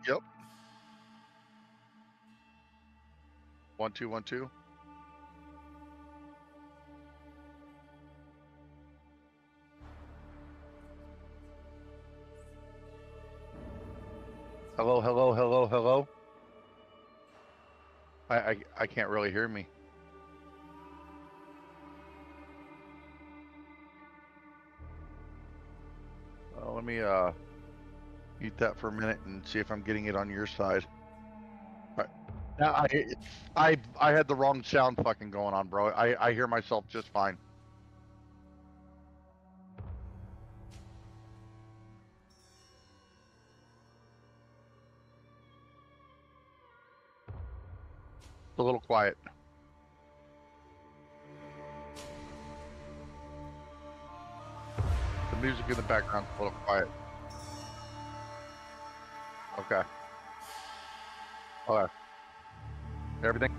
Yep. 1 2 1 2. Hello, hello, hello, hello. I can't really hear me. Let me eat that for a minute and see if I'm getting it on your side. Now I had the wrong sound fucking going on, bro. I hear myself just fine. It's a little quiet. The music in the background's a little quiet. Okay. Okay. Everything.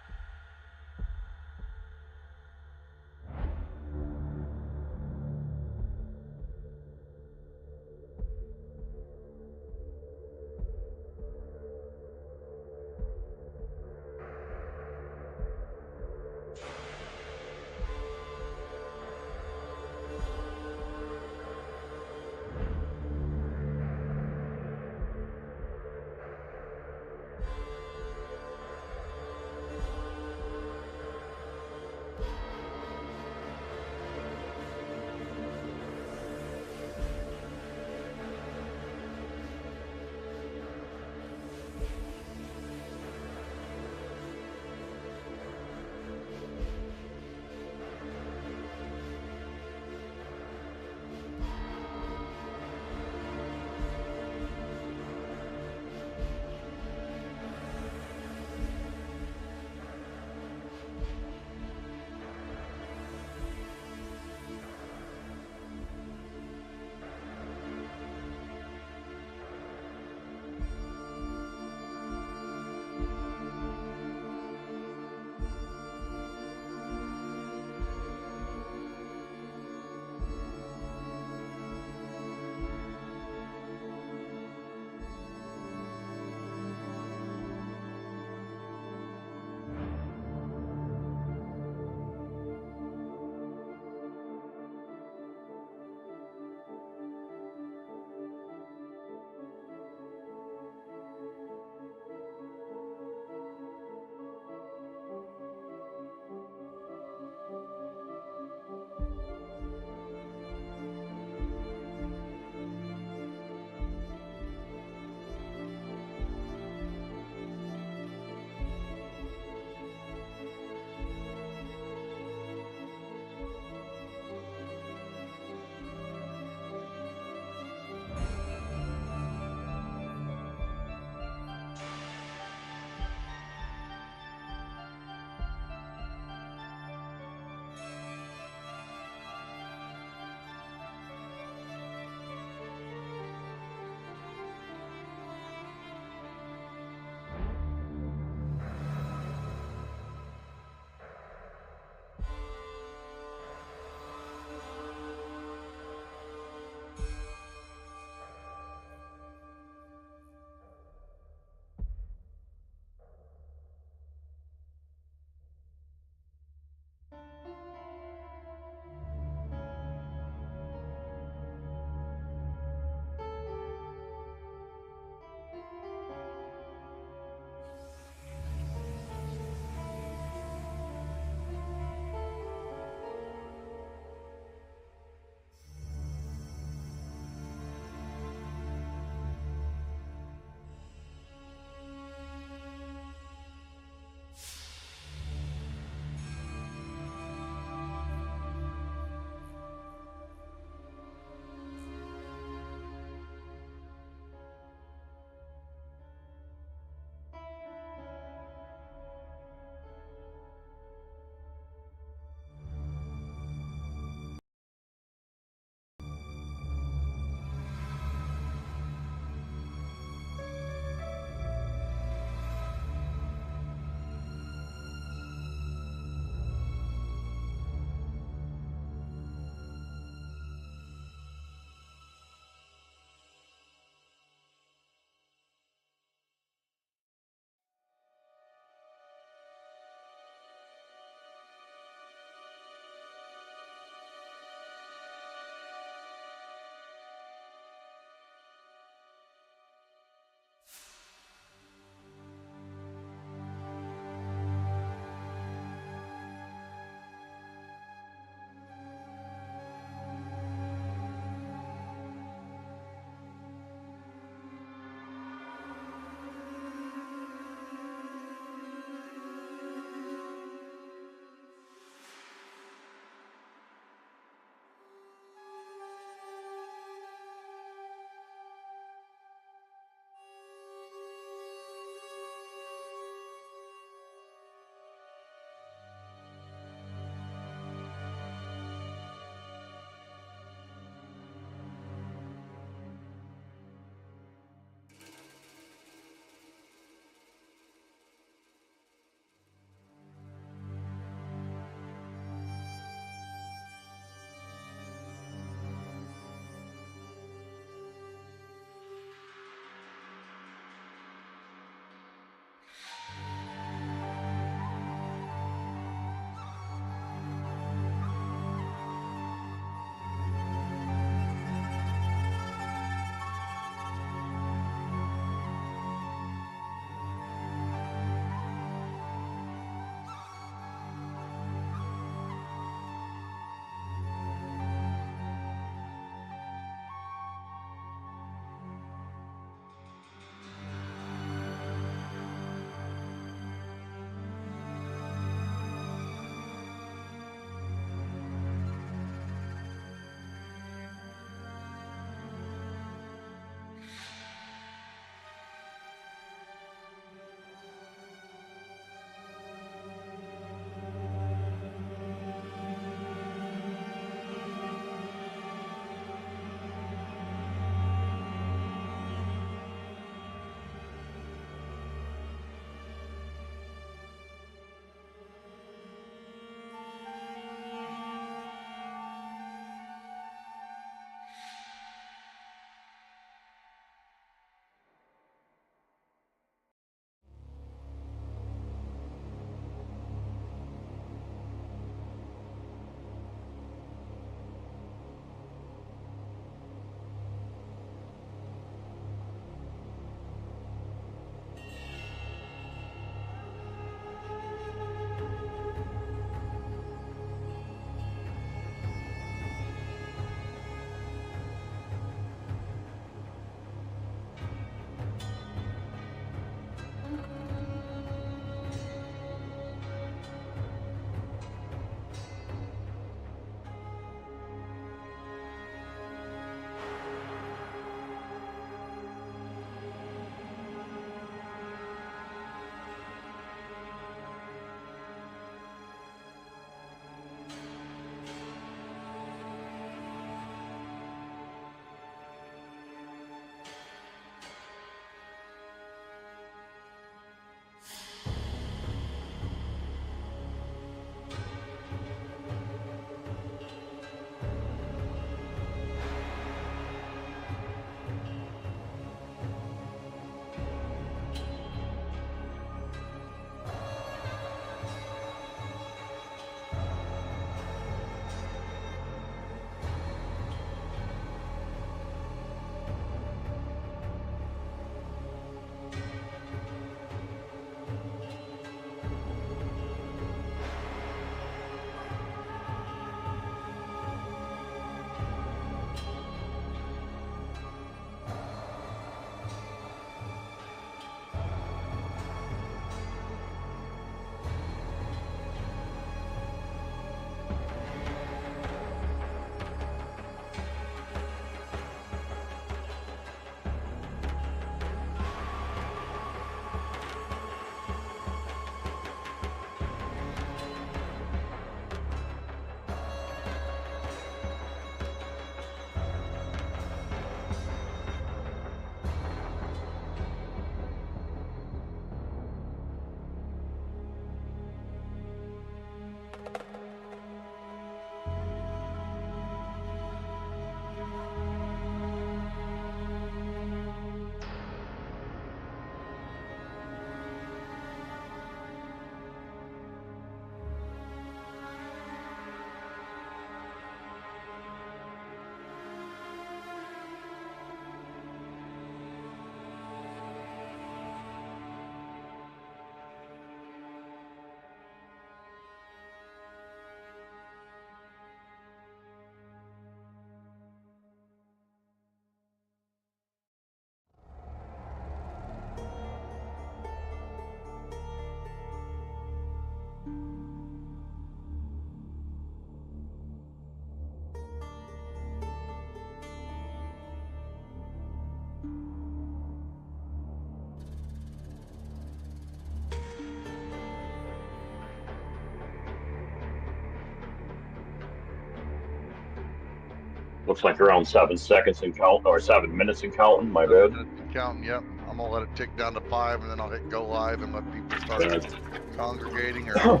Looks like around 7 seconds and count, or 7 minutes and counting. My 7 bad. minutes and counting. Yep. I'm gonna let it tick down to 5, and then I'll hit go live and let people start congregating. Or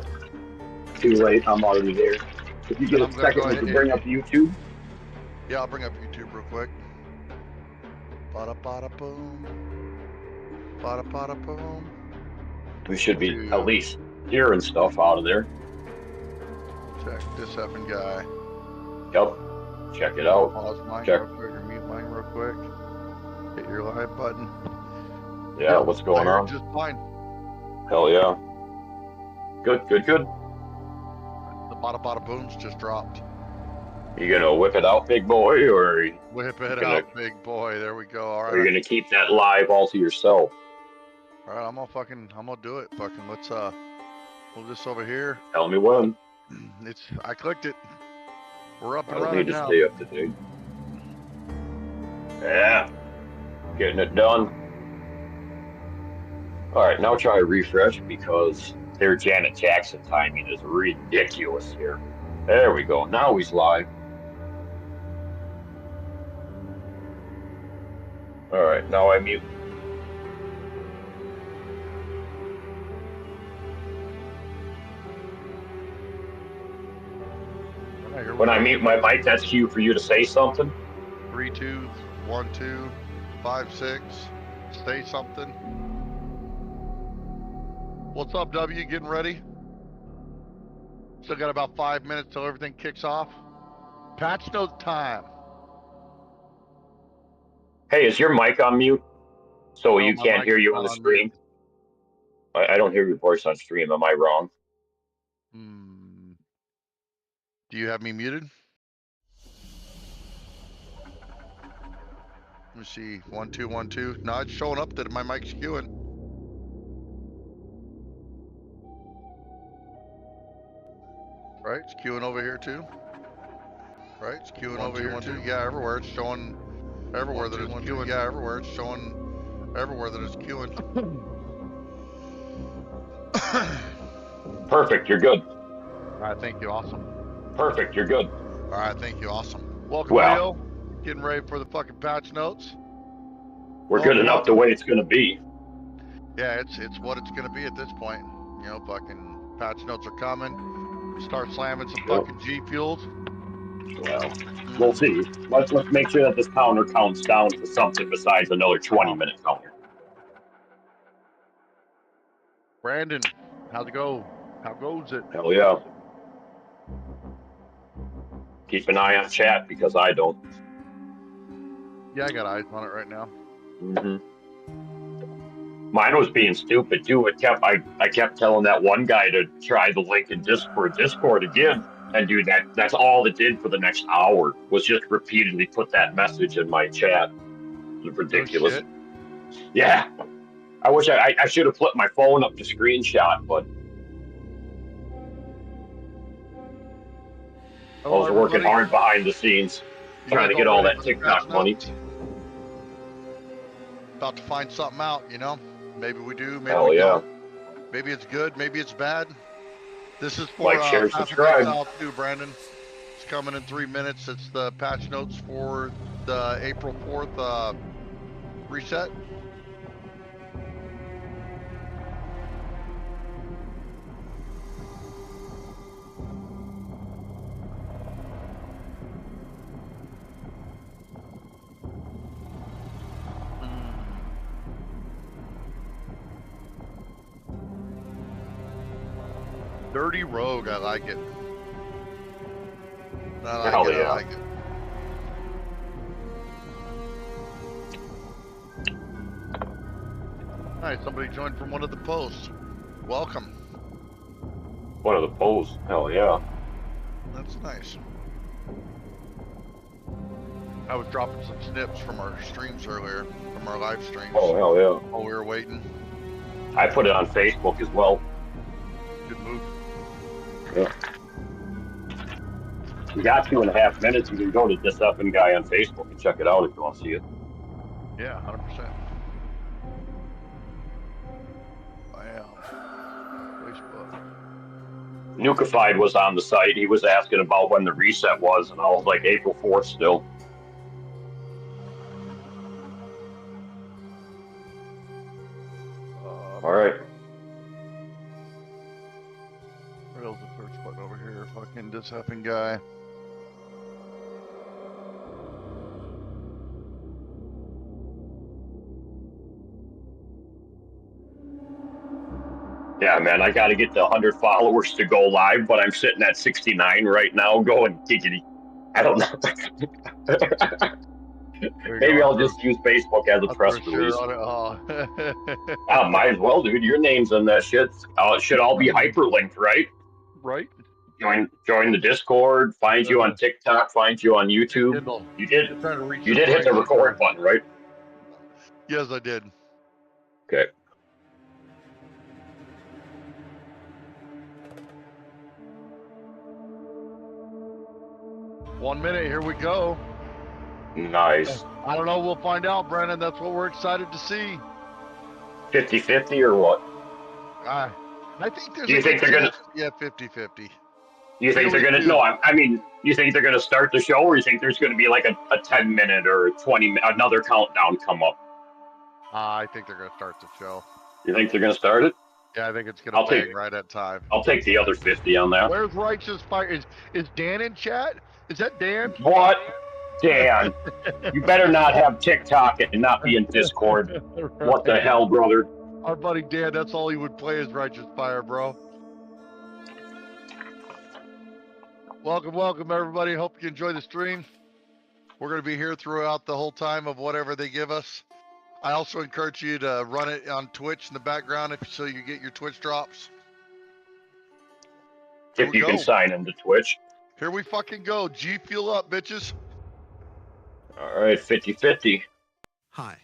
too late. I'm already there. If you get I'm a gonna second, go we ahead. can bring up YouTube. Yeah, I'll bring up YouTube real quick. Bada bada boom. Bada bada boom. We should be at least hearing stuff out of there. Check disefnguy. Yep. Check it out. Pause mine Check. real quick, or mute mine real quick. Hit your live button. Yeah, what's going on? Just fine. Hell yeah. Good, good, good. The bada bada booms just dropped. You gonna whip it out, big boy, or whip it out, big boy? There we go. All right. Or you gonna keep that live all to yourself? All right, I'm gonna do it. Fucking let's move this over here. Tell me when. I clicked it. We're up and I running need to now. stay up to date. Yeah, getting it done. All right, now try refresh because their Janet Jackson timing is ridiculous here. There we go. Now he's live. All right, now I mute. When I mute my mic, that's cue for you to say something. 3, 2, 1, 2, 5, 6. Say something. What's up, W? Getting ready? Still got about 5 minutes till everything kicks off. Patch note time. Hey, is your mic on mute? So No, you can't hear you on the stream? I don't hear your voice on stream. Am I wrong? Do you have me muted? Let me see. 1, 2, 1, 2. No, it's showing up that my mic's queuing. Right, it's queuing over here too. Right, it's queuing over here too. Yeah, everywhere it's showing. Everywhere that it's queuing. Yeah, everywhere it's showing. Everywhere that it's queuing. Perfect, you're good. All right, thank you. Awesome. Perfect, you're good. All right, thank you. Awesome. Welcome, Leo. Getting ready for the fucking patch notes. We're good enough the way it's gonna be. Yeah, it's what it's gonna be at this point. You know, fucking patch notes are coming. Start slamming some fucking G fuels. Well, we'll see. Let's make sure that this counter counts down to something besides another 20-minute counter. Brandon, how's it go? How goes it? Hell yeah. Keep an eye on chat because I don't. Yeah, I got eyes on it right now. Mine was being stupid too. I kept telling that one guy to try the link in Discord again. And dude, that's all it did for the next hour was just repeatedly put that message in my chat. It was ridiculous. Yeah. I wish I should have flipped my phone up to screenshot, but I was working hard behind the scenes, trying to get all that TikTok money. About to find something out, you know? Maybe we do, maybe we don't. Maybe it's good, maybe it's bad. This is for like, share, Path of subscribe. Exile too, Brandon. It's coming in 3 minutes. It's the patch notes for the April 4th reset. Dirty Rogue, I like it. I like it. Alright, somebody joined from one of the posts. Welcome. One of the posts? Hell yeah. That's nice. I was dropping some snips from our streams earlier, from our live streams. Oh, hell yeah. While we were waiting. I put it on Facebook as well. Good move. Yeah. We got 2.5 minutes. You can go to disefnguy on Facebook and check it out if you want to see it. Yeah, 100%. Wow. Facebook. Nukified was on the site. He was asking about when the reset was, and I was like, April 4th still. All right. Where's the search button over here? Fucking disefnguy. Yeah, man, I got to get to 100 followers to go live, but I'm sitting at 69 right now going giggity. I don't know. Maybe I'll just use Facebook as a press release. Might as well, dude. Your name's in that shit. It should all be hyperlinked, right? Right. Join the Discord. Find you on TikTok. Find you on YouTube. You did hit the record button, right? Yes, I did. Okay. One minute, here we go. Nice. I don't know, we'll find out, Brandon. That's what we're excited to see. 50-50 or what? I think there's. Do you think they're gonna? Yeah, 50-50. You think they're gonna? No, I mean, you think they're gonna start the show, or you think there's gonna be like a 10-minute or 20 another countdown come up? I think they're gonna start the show. You think they're gonna start it? Yeah, I think it's gonna bang right at time. I'll take the other 50 on that. Where's Righteous Fire? Is Dan in chat? Is that Dan? What? Dan, you better not have TikTok and not be in Discord. Right. What the hell, brother? Our buddy Dan, that's all he would play is Righteous Fire, bro. Welcome, everybody. Hope you enjoy the stream. We're going to be here throughout the whole time of whatever they give us. I also encourage you to run it on Twitch in the background so you get your Twitch drops. If you can sign into Twitch. Here we fucking go. G fuel up, bitches. All right, 50-50. Hi,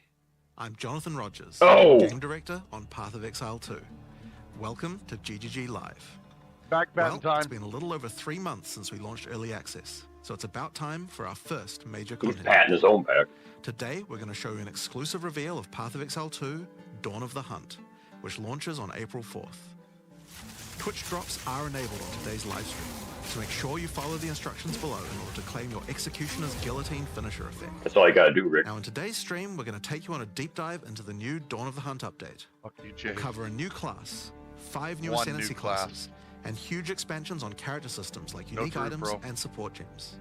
I'm Jonathan Rogers, Game Director on Path of Exile 2. Welcome to GGG Live. Back time. It's been a little over 3 months since we launched early access, so it's about time for our first major content. He's patting his own back. Today, we're going to show you an exclusive reveal of Path of Exile 2, Dawn of the Hunt, which launches on April 4th. Twitch drops are enabled on today's live stream, so make sure you follow the instructions below in order to claim your Executioner's Guillotine finisher effect. That's all you gotta do, Rick. Now in today's stream, we're going to take you on a deep dive into the new Dawn of the Hunt update. We'll cover a new class, 5 new ascendancy classes, and huge expansions on character systems like unique items and support gems.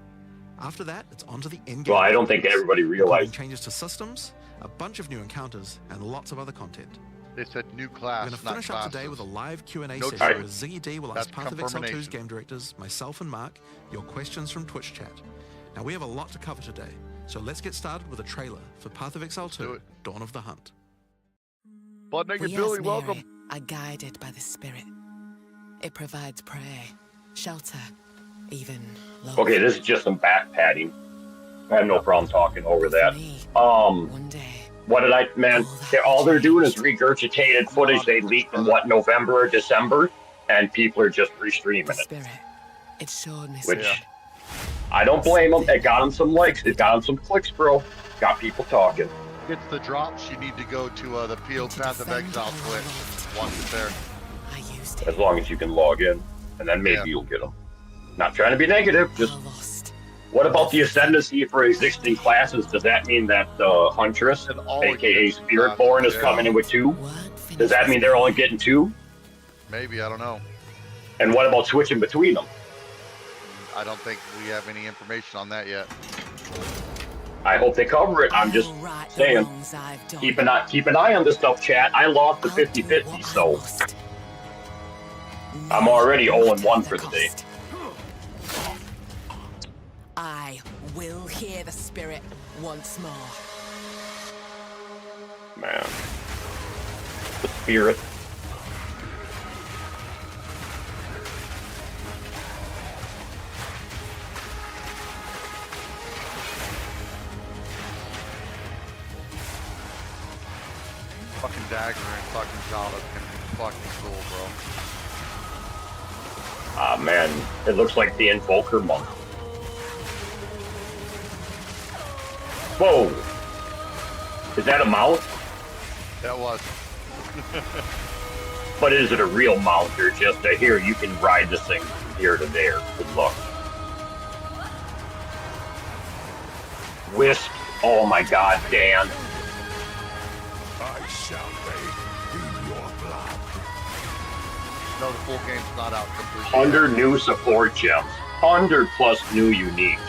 After that, it's on to the in-game. Well, I don't think everybody realized. Changes to systems, a bunch of new encounters, and lots of other content. They said new class. We're going to finish up today with a live Q&A session where Ziggy D will ask Path of Exile 2's game directors, myself and Mark, your questions from Twitch chat. Now we have a lot to cover today, so let's get started with a trailer for Path of Exile 2, Dawn of the Hunt. Butt-naked Billy, welcome. Are guided by the spirit. It provides prey, shelter, even love. Okay, this is just some back padding. I have no problem talking over that. One day, what did I, man, all they're doing is regurgitated footage they leaked in, what, November or December, and people are just restreaming it. It showed me which, I don't blame them. It got them some likes. It got them some clicks, bro. Got people talking. It's the drops. You need to go to the PO Path of Exile Twitch. Once it's there. As long as you can log in, and then maybe you'll get them. Not trying to be negative, just what about the ascendancy for existing classes? Does that mean that the Huntress, aka Spiritborn, is coming in with 2? Does that mean they're only getting 2? Maybe, I don't know. And what about switching between them? I don't think we have any information on that yet. I hope they cover it. I'm just saying, keep an eye on this stuff, chat. I lost the 50-50, so I'm already 0-1 for the day. I will hear the spirit once more. Man. The spirit. Fucking dagger and fucking Java can be fucking cool, bro. Ah, man. It looks like the Invoker monk. Whoa! Is that a mouth? That was. But is it a real mount or just a here, you can ride this thing from here to there? Good luck. Wisp. Oh my god, Dan. I shall bathe in your blood. No, the full game's not out completely. 100 new support gems. 100 plus new uniques.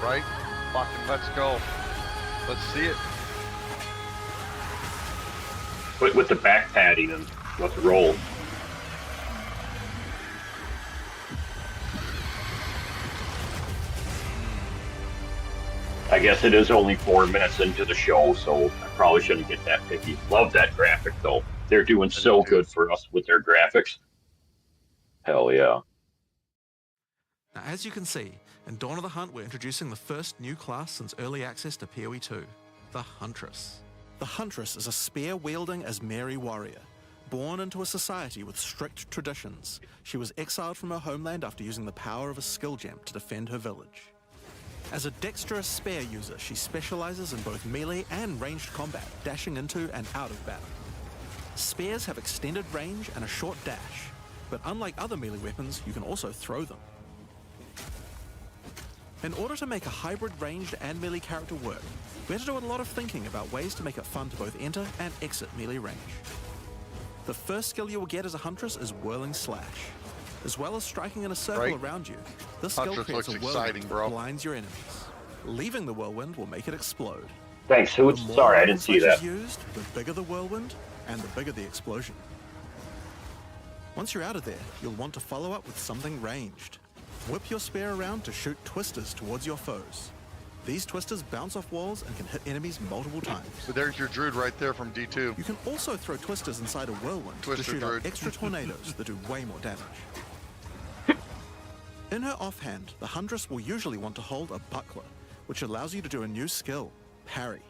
Right? Fucking let's go. Let's see it. With the back padding and let's roll. I guess it is only 4 minutes into the show, so I probably shouldn't get that picky. Love that graphic, though. They're doing so good for us with their graphics. Hell yeah. Now, as you can see, in Dawn of the Hunt, we're introducing the first new class since early access to PoE 2, the Huntress. The Huntress is a spear-wielding Asmeri warrior. Born into a society with strict traditions, she was exiled from her homeland after using the power of a skill gem to defend her village. As a dexterous spear user, she specializes in both melee and ranged combat, dashing into and out of battle. Spears have extended range and a short dash, but unlike other melee weapons, you can also throw them. In order to make a hybrid ranged and melee character work, we had to do a lot of thinking about ways to make it fun to both enter and exit melee range. The first skill you will get as a Huntress is Whirling Slash. As well as striking in a circle around you, this skill creates a whirlwind that blinds your enemies. Leaving the whirlwind will make it explode. Thanks, Hoots. Sorry, I didn't see that. The more used, the bigger the whirlwind, and the bigger the explosion. Once you're out of there, you'll want to follow up with something ranged. Whip your spear around to shoot twisters towards your foes. These twisters bounce off walls and can hit enemies multiple times. But there's your druid right there from D2. You can also throw twisters inside a whirlwind to shoot out extra tornadoes that do way more damage. In her offhand, the Huntress will usually want to hold a buckler, which allows you to do a new skill, Parry.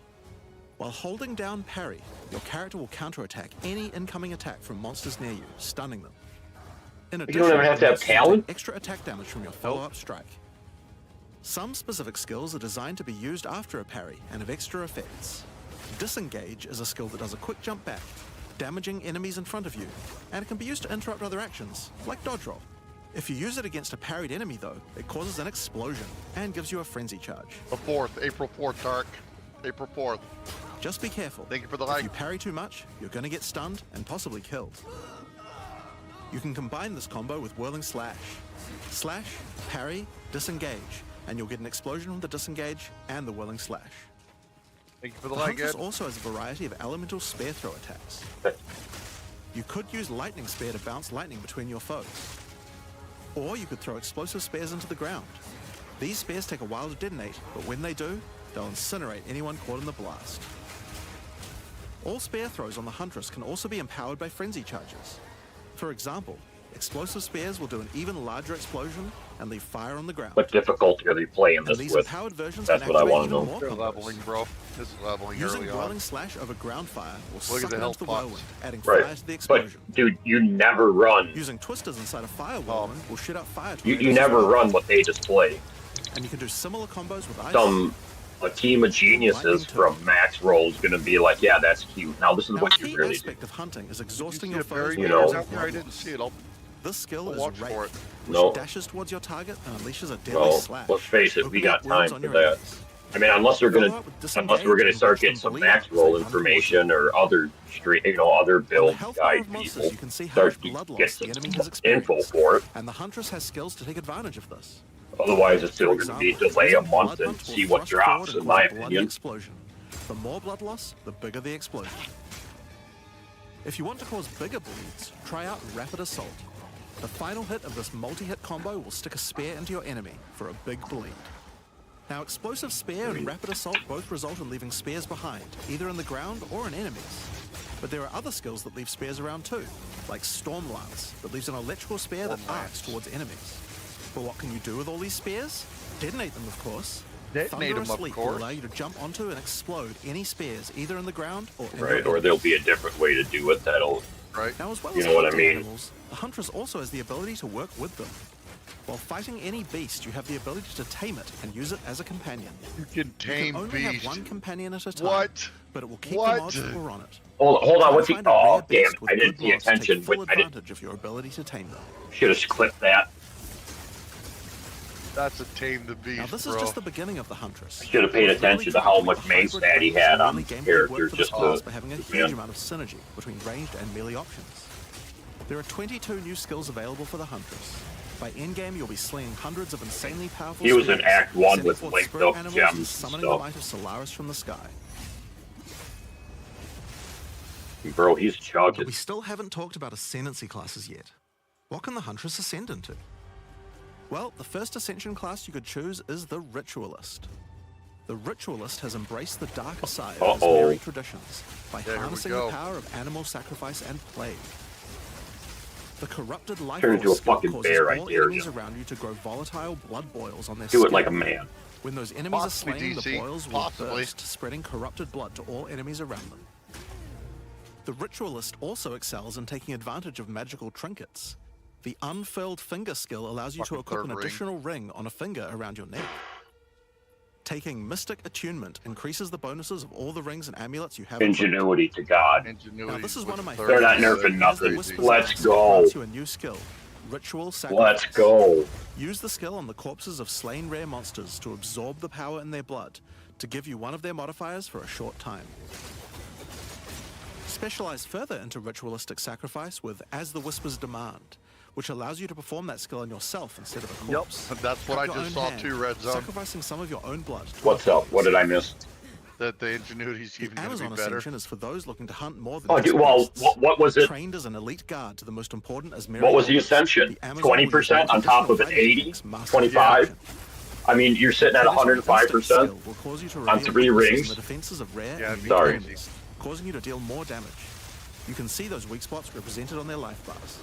While holding down Parry, your character will counterattack any incoming attack from monsters near you, stunning them. In addition, you don't even have to have talent? Extra attack damage from your follow-up strike. Some specific skills are designed to be used after a parry and have extra effects. Disengage is a skill that does a quick jump back, damaging enemies in front of you, and it can be used to interrupt other actions, like dodge roll. If you use it against a parried enemy though, it causes an explosion and gives you a frenzy charge. The 4th, April 4th, Tark. April 4th. Just be careful. Thank you for the If like. you parry too much, you're going to get stunned and possibly killed. You can combine this combo with Whirling Slash. Slash, parry, disengage, and you'll get an explosion from the disengage and the Whirling Slash. Thank you for the The like, Huntress Ed. also has a variety of elemental spear throw attacks. You could use Lightning Spear to bounce lightning between your foes. Or you could throw explosive spears into the ground. These spears take a while to detonate, but when they do, they'll incinerate anyone caught in the blast. All spear throws on the Huntress can also be empowered by frenzy charges. For example, explosive spears will do an even larger explosion and leave fire on the ground. What difficulty are they playing And this these with? empowered versions That's can what I activate wanna even know. more They're combos. leveling, bro. This is leveling Using early Whirling on. Slash over ground fire will Look suck at the it health into the pots. whirlwind, adding Right. fire to the But, explosion. dude, you never run. Using twisters inside a fire whirlwind will shoot out fire You tornadoes as never well. run what they display. And you can do similar combos with ice. A team of geniuses from Max Roll is going to be like, yeah, that's cute. Now this is Now, what a you key really do. aspect of hunting is Did exhausting you your see a berry foes. You with know. out there? I didn't see it. This skill I'll is watch Rake, for it. which No. dashes towards your target and unleashes a deadly Well, slash. let's face it, we opening got up wounds time on for your that. enemies. I mean, unless we're Follow gonna up with start disengage and watch getting them some bleed Max as they Roll run information or other other On the build health bar guide of monsters, people, you can see how start much to blood get loss some the enemy has info experienced. for it. And the Huntress has skills to take advantage of this. Otherwise, it's still For going to be example, delay a using month Blood and Hunt will see what thrust drops, forward in and my cause a bloody opinion. explosion. The more blood loss, the bigger the explosion. If you want to cause bigger bleeds, try out Rapid Assault. The final hit of this multi-hit combo will stick a spear into your enemy for a big bleed. Now, Explosive Spear and Rapid Assault both result in leaving spears behind, either in the ground or in enemies. But there are other skills that leave spears around too, like Storm Lance, that leaves an electrical spear that arcs towards enemies. But what can you do with all these spears? Detonate them, of course. Detonate Thunderous them, of Leap course. will allow you to jump onto and explode any spears, either in the ground or in Right, your or there'll be a different way to do it that'll... Right? Now, as well You as know what I hunting mean. animals, the Huntress also has the ability to work with them. While fighting any beast, you have the ability to tame it and use it as a companion. You can tame You can only beast. have one companion at a time. What? But it will keep What? the mods that were on it. Hold on, what's he? Find a rare Oh, damn! beast with I didn't good pay mods to take attention. full I didn't. advantage of your ability to tame them. Should have clipped that. That's a tame the beast, Now this bro. is just the beginning of the Huntress. Should have paid attention to how much main stat he had on the character, just to. by having a huge Yeah. amount of synergy between ranged and melee options. There are 22 new skills available for the Huntress. By endgame, you'll be slinging hundreds of insanely powerful He was in spells, Act 1 sending with forth linked spirit up animals, gems and and summoning stuff. the might of Solaris from the sky. Bro, he's But chugging. we still haven't talked about ascendancy classes yet. What can the Huntress ascend into? Well, the first ascension class you could choose is the Ritualist. The Ritualist has embraced the darker side of his merry traditions by here we harnessing go. the power of animal sacrifice and plague. The corrupted life Turn into force a fucking causes bear, I all dare enemies you. around you to grow volatile blood boils on their Do skin. it like a man. When those enemies Possibly, are slain, DC. the boils will Possibly. burst, spreading corrupted blood to all enemies around them. The Ritualist also excels in taking advantage of magical trinkets. The unfurled finger skill allows you to Fucking equip an third ring. additional ring on a finger around your neck. Taking Mystic Attunement increases the bonuses of all the rings and amulets you have. Ingenuity to God. Ingenuity Now this is with one of my third They're not ring. nerfing nothing. As the Whisper's Let's Axe go. grants you a new skill, Ritual Sacrifice. Let's go. Use the skill on the corpses of slain rare monsters to absorb the power in their blood, to give you one of their modifiers for a short time. Specialize further into Ritualistic Sacrifice with As the Whispers Demand, which allows you to perform that skill on yourself instead of a Yep, corpse. that's what I Cut your just own saw hand, too, Red Zone. Sacrificing some of your own blood. to What's our up? What did I miss? That the ingenuity's The even going to Amazon be better. Ascension is for those looking to hunt more than Oh, just dude, well, beasts. what was it? Trained as an elite guard to the most important as What was the Ascension? 20% on top of an 80? 25? I mean, you're sitting at 105% on 3 rings. The defenses of rare Yeah, and it'd be Sorry. enemies, causing you to deal more damage. You can see those weak spots represented on their life bars.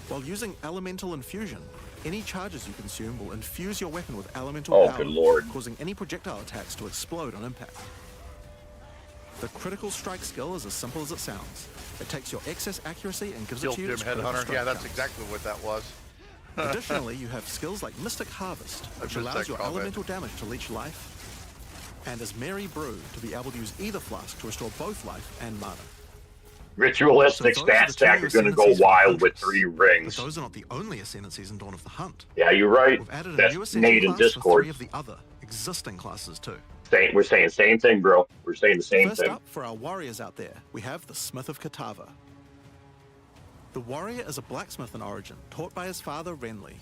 While using Elemental Infusion, any charges you consume will infuse your weapon with elemental Oh, power, good lord. causing any projectile attacks to explode on impact. The Critical Strike skill is as simple as it sounds. It takes your excess accuracy and gives it Guild to you Gym as critical Headhunter. strike Yeah, that's counts. exactly what that was. Additionally, you have skills like Mystic Harvest, which missed allows that your comment. elemental damage to leech life, and as Mary Brew to be able to use either flask to restore both life and mana. Ritualistic So those are stat the stack two are going to go ascendancies for wild with Huntress. 3 But rings. those are not the only ascendancies in Dawn of the Hunt. Yeah, you're right. We've added a That's new ascension Nate in class for Discord. 3 of the other existing classes too. We're saying same thing, bro. We're saying the same First thing. up, for our warriors out there, we have the Smith of Katava. The warrior is a blacksmith in origin, taught by his father Renly.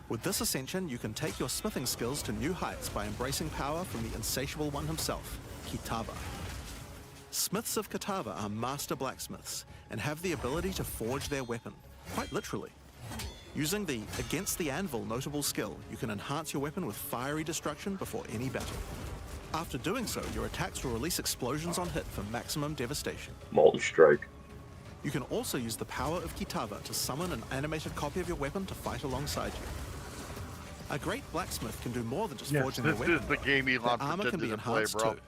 With this ascension, you can take your smithing skills to new heights by embracing power from the insatiable one himself, Kitava. Smiths of Katava are master blacksmiths and have the ability to forge their weapon, quite literally. Using the Against the Anvil notable skill, you can enhance your weapon with fiery destruction before any battle. After doing so, your attacks will release explosions on hit for maximum devastation. Molten Strike. You can also use the power of Kitava to summon an animated copy of your weapon to fight alongside you. A great blacksmith can do more than just forging their This weapon. is the game Elon Their armor can be pretended to play, enhanced bro. too.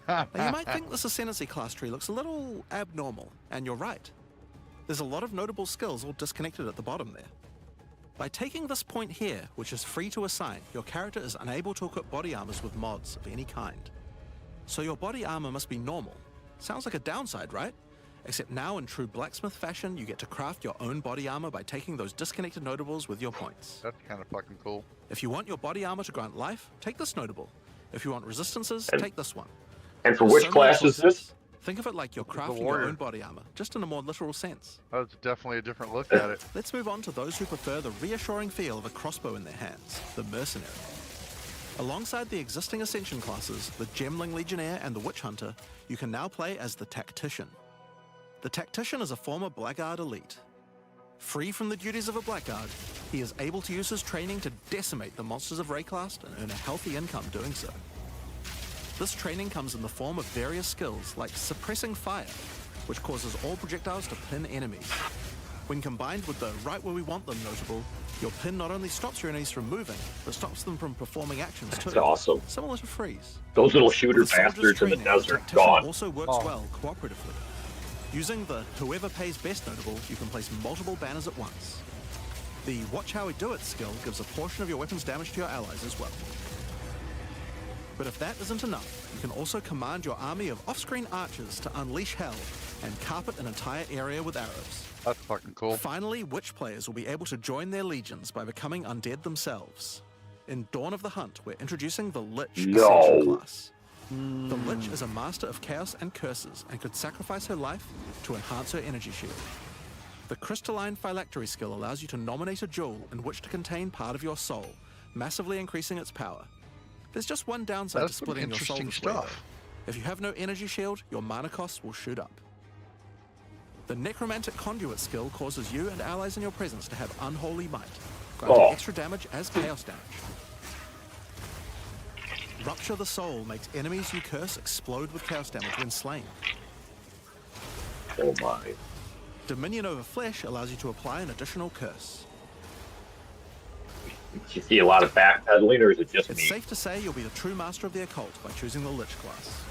Now, you might think this ascendancy class tree looks a little abnormal, and you're right. There's a lot of notable skills all disconnected at the bottom there. By taking this point here, which is free to assign, your character is unable to equip body armors with mods of any kind. So your body armor must be normal. Sounds like a downside, right? Except now in true blacksmith fashion, you get to craft your own body armor by taking those disconnected notables with your points. That's kind of fucking cool. If you want your body armor to grant life, take this notable. If you want resistances, And- take this one. And for There's which so many class is choices. this? Think of it like you're crafting your warrior. own body armor, just in a more literal sense. That's definitely a different look at it. Let's move on to those who prefer the reassuring feel of a crossbow in their hands, the mercenary. Alongside the existing ascension classes, the Gemling Legionnaire and the Witch Hunter, you can now play as the Tactician. The Tactician is a former Blackguard elite. Free from the duties of a Blackguard, he is able to use his training to decimate the monsters of Rayclast and earn a healthy income doing so. This training comes in the form of various skills like suppressing fire, which causes all projectiles to pin enemies. When combined with the right where we want them notable, your pin not only stops your enemies from moving, but stops them from performing actions too. That's awesome. Similar to freeze. Those little shooter With the soldier's bastards in the training, desert, Tactician gone. also works well cooperatively. Using the whoever pays best notable, you can place multiple banners at once. The Watch How We Do It skill gives a portion of your weapon's damage to your allies as well. But if that isn't enough, you can also command your army of off-screen archers to unleash hell and carpet an entire area with arrows. That's fucking cool. Finally, Witch players will be able to join their legions by becoming undead themselves. In Dawn of the Hunt, we're introducing the Lich Ascension class. The Lich is a master of chaos and curses and could sacrifice her life to enhance her energy shield. The Crystalline Phylactery skill allows you to nominate a jewel in which to contain part of your soul, massively increasing its power. There's just one downside That's to splitting your soul interesting this way, stuff. though. If you have no energy shield, your mana costs will shoot up. The Necromantic Conduit skill causes you and allies in your presence to have unholy might, granting extra damage as chaos damage. Rupture the Soul makes enemies you curse explode with chaos damage when slain. Oh my. Dominion over Flesh allows you to apply an additional curse. You see a lot of backpedaling, or is it just It's me? safe to say you'll be the true master of the occult by choosing the Lich class.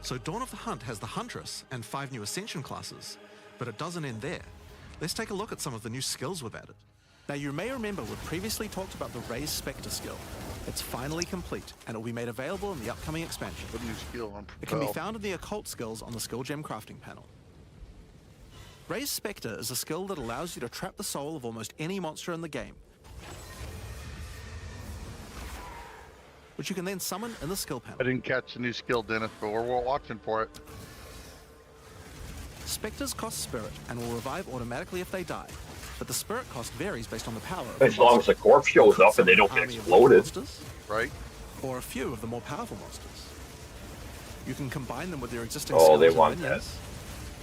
So Dawn of the Hunt has the Huntress and 5 new Ascension classes, but it doesn't end there. Let's take a look at some of the new skills we've added. Now you may remember we've previously talked about the Raise Spectre skill. It's finally complete, and it will be made available in the upcoming expansion. What new skill on It can be Propel? found in the occult skills on the skill gem crafting panel. Raise Spectre is a skill that allows you to trap the soul of almost any monster in the game, which you can then summon in the skill panel. I didn't catch the new skill, Dennis, but we're watching for it. Spectres cost spirit and will revive automatically if they die, but the spirit cost varies based on the power of As long as the corpse shows up and they don't get exploded. monsters, Right? or a few of the more powerful monsters. You can combine them with your existing Oh, skills they and want minions,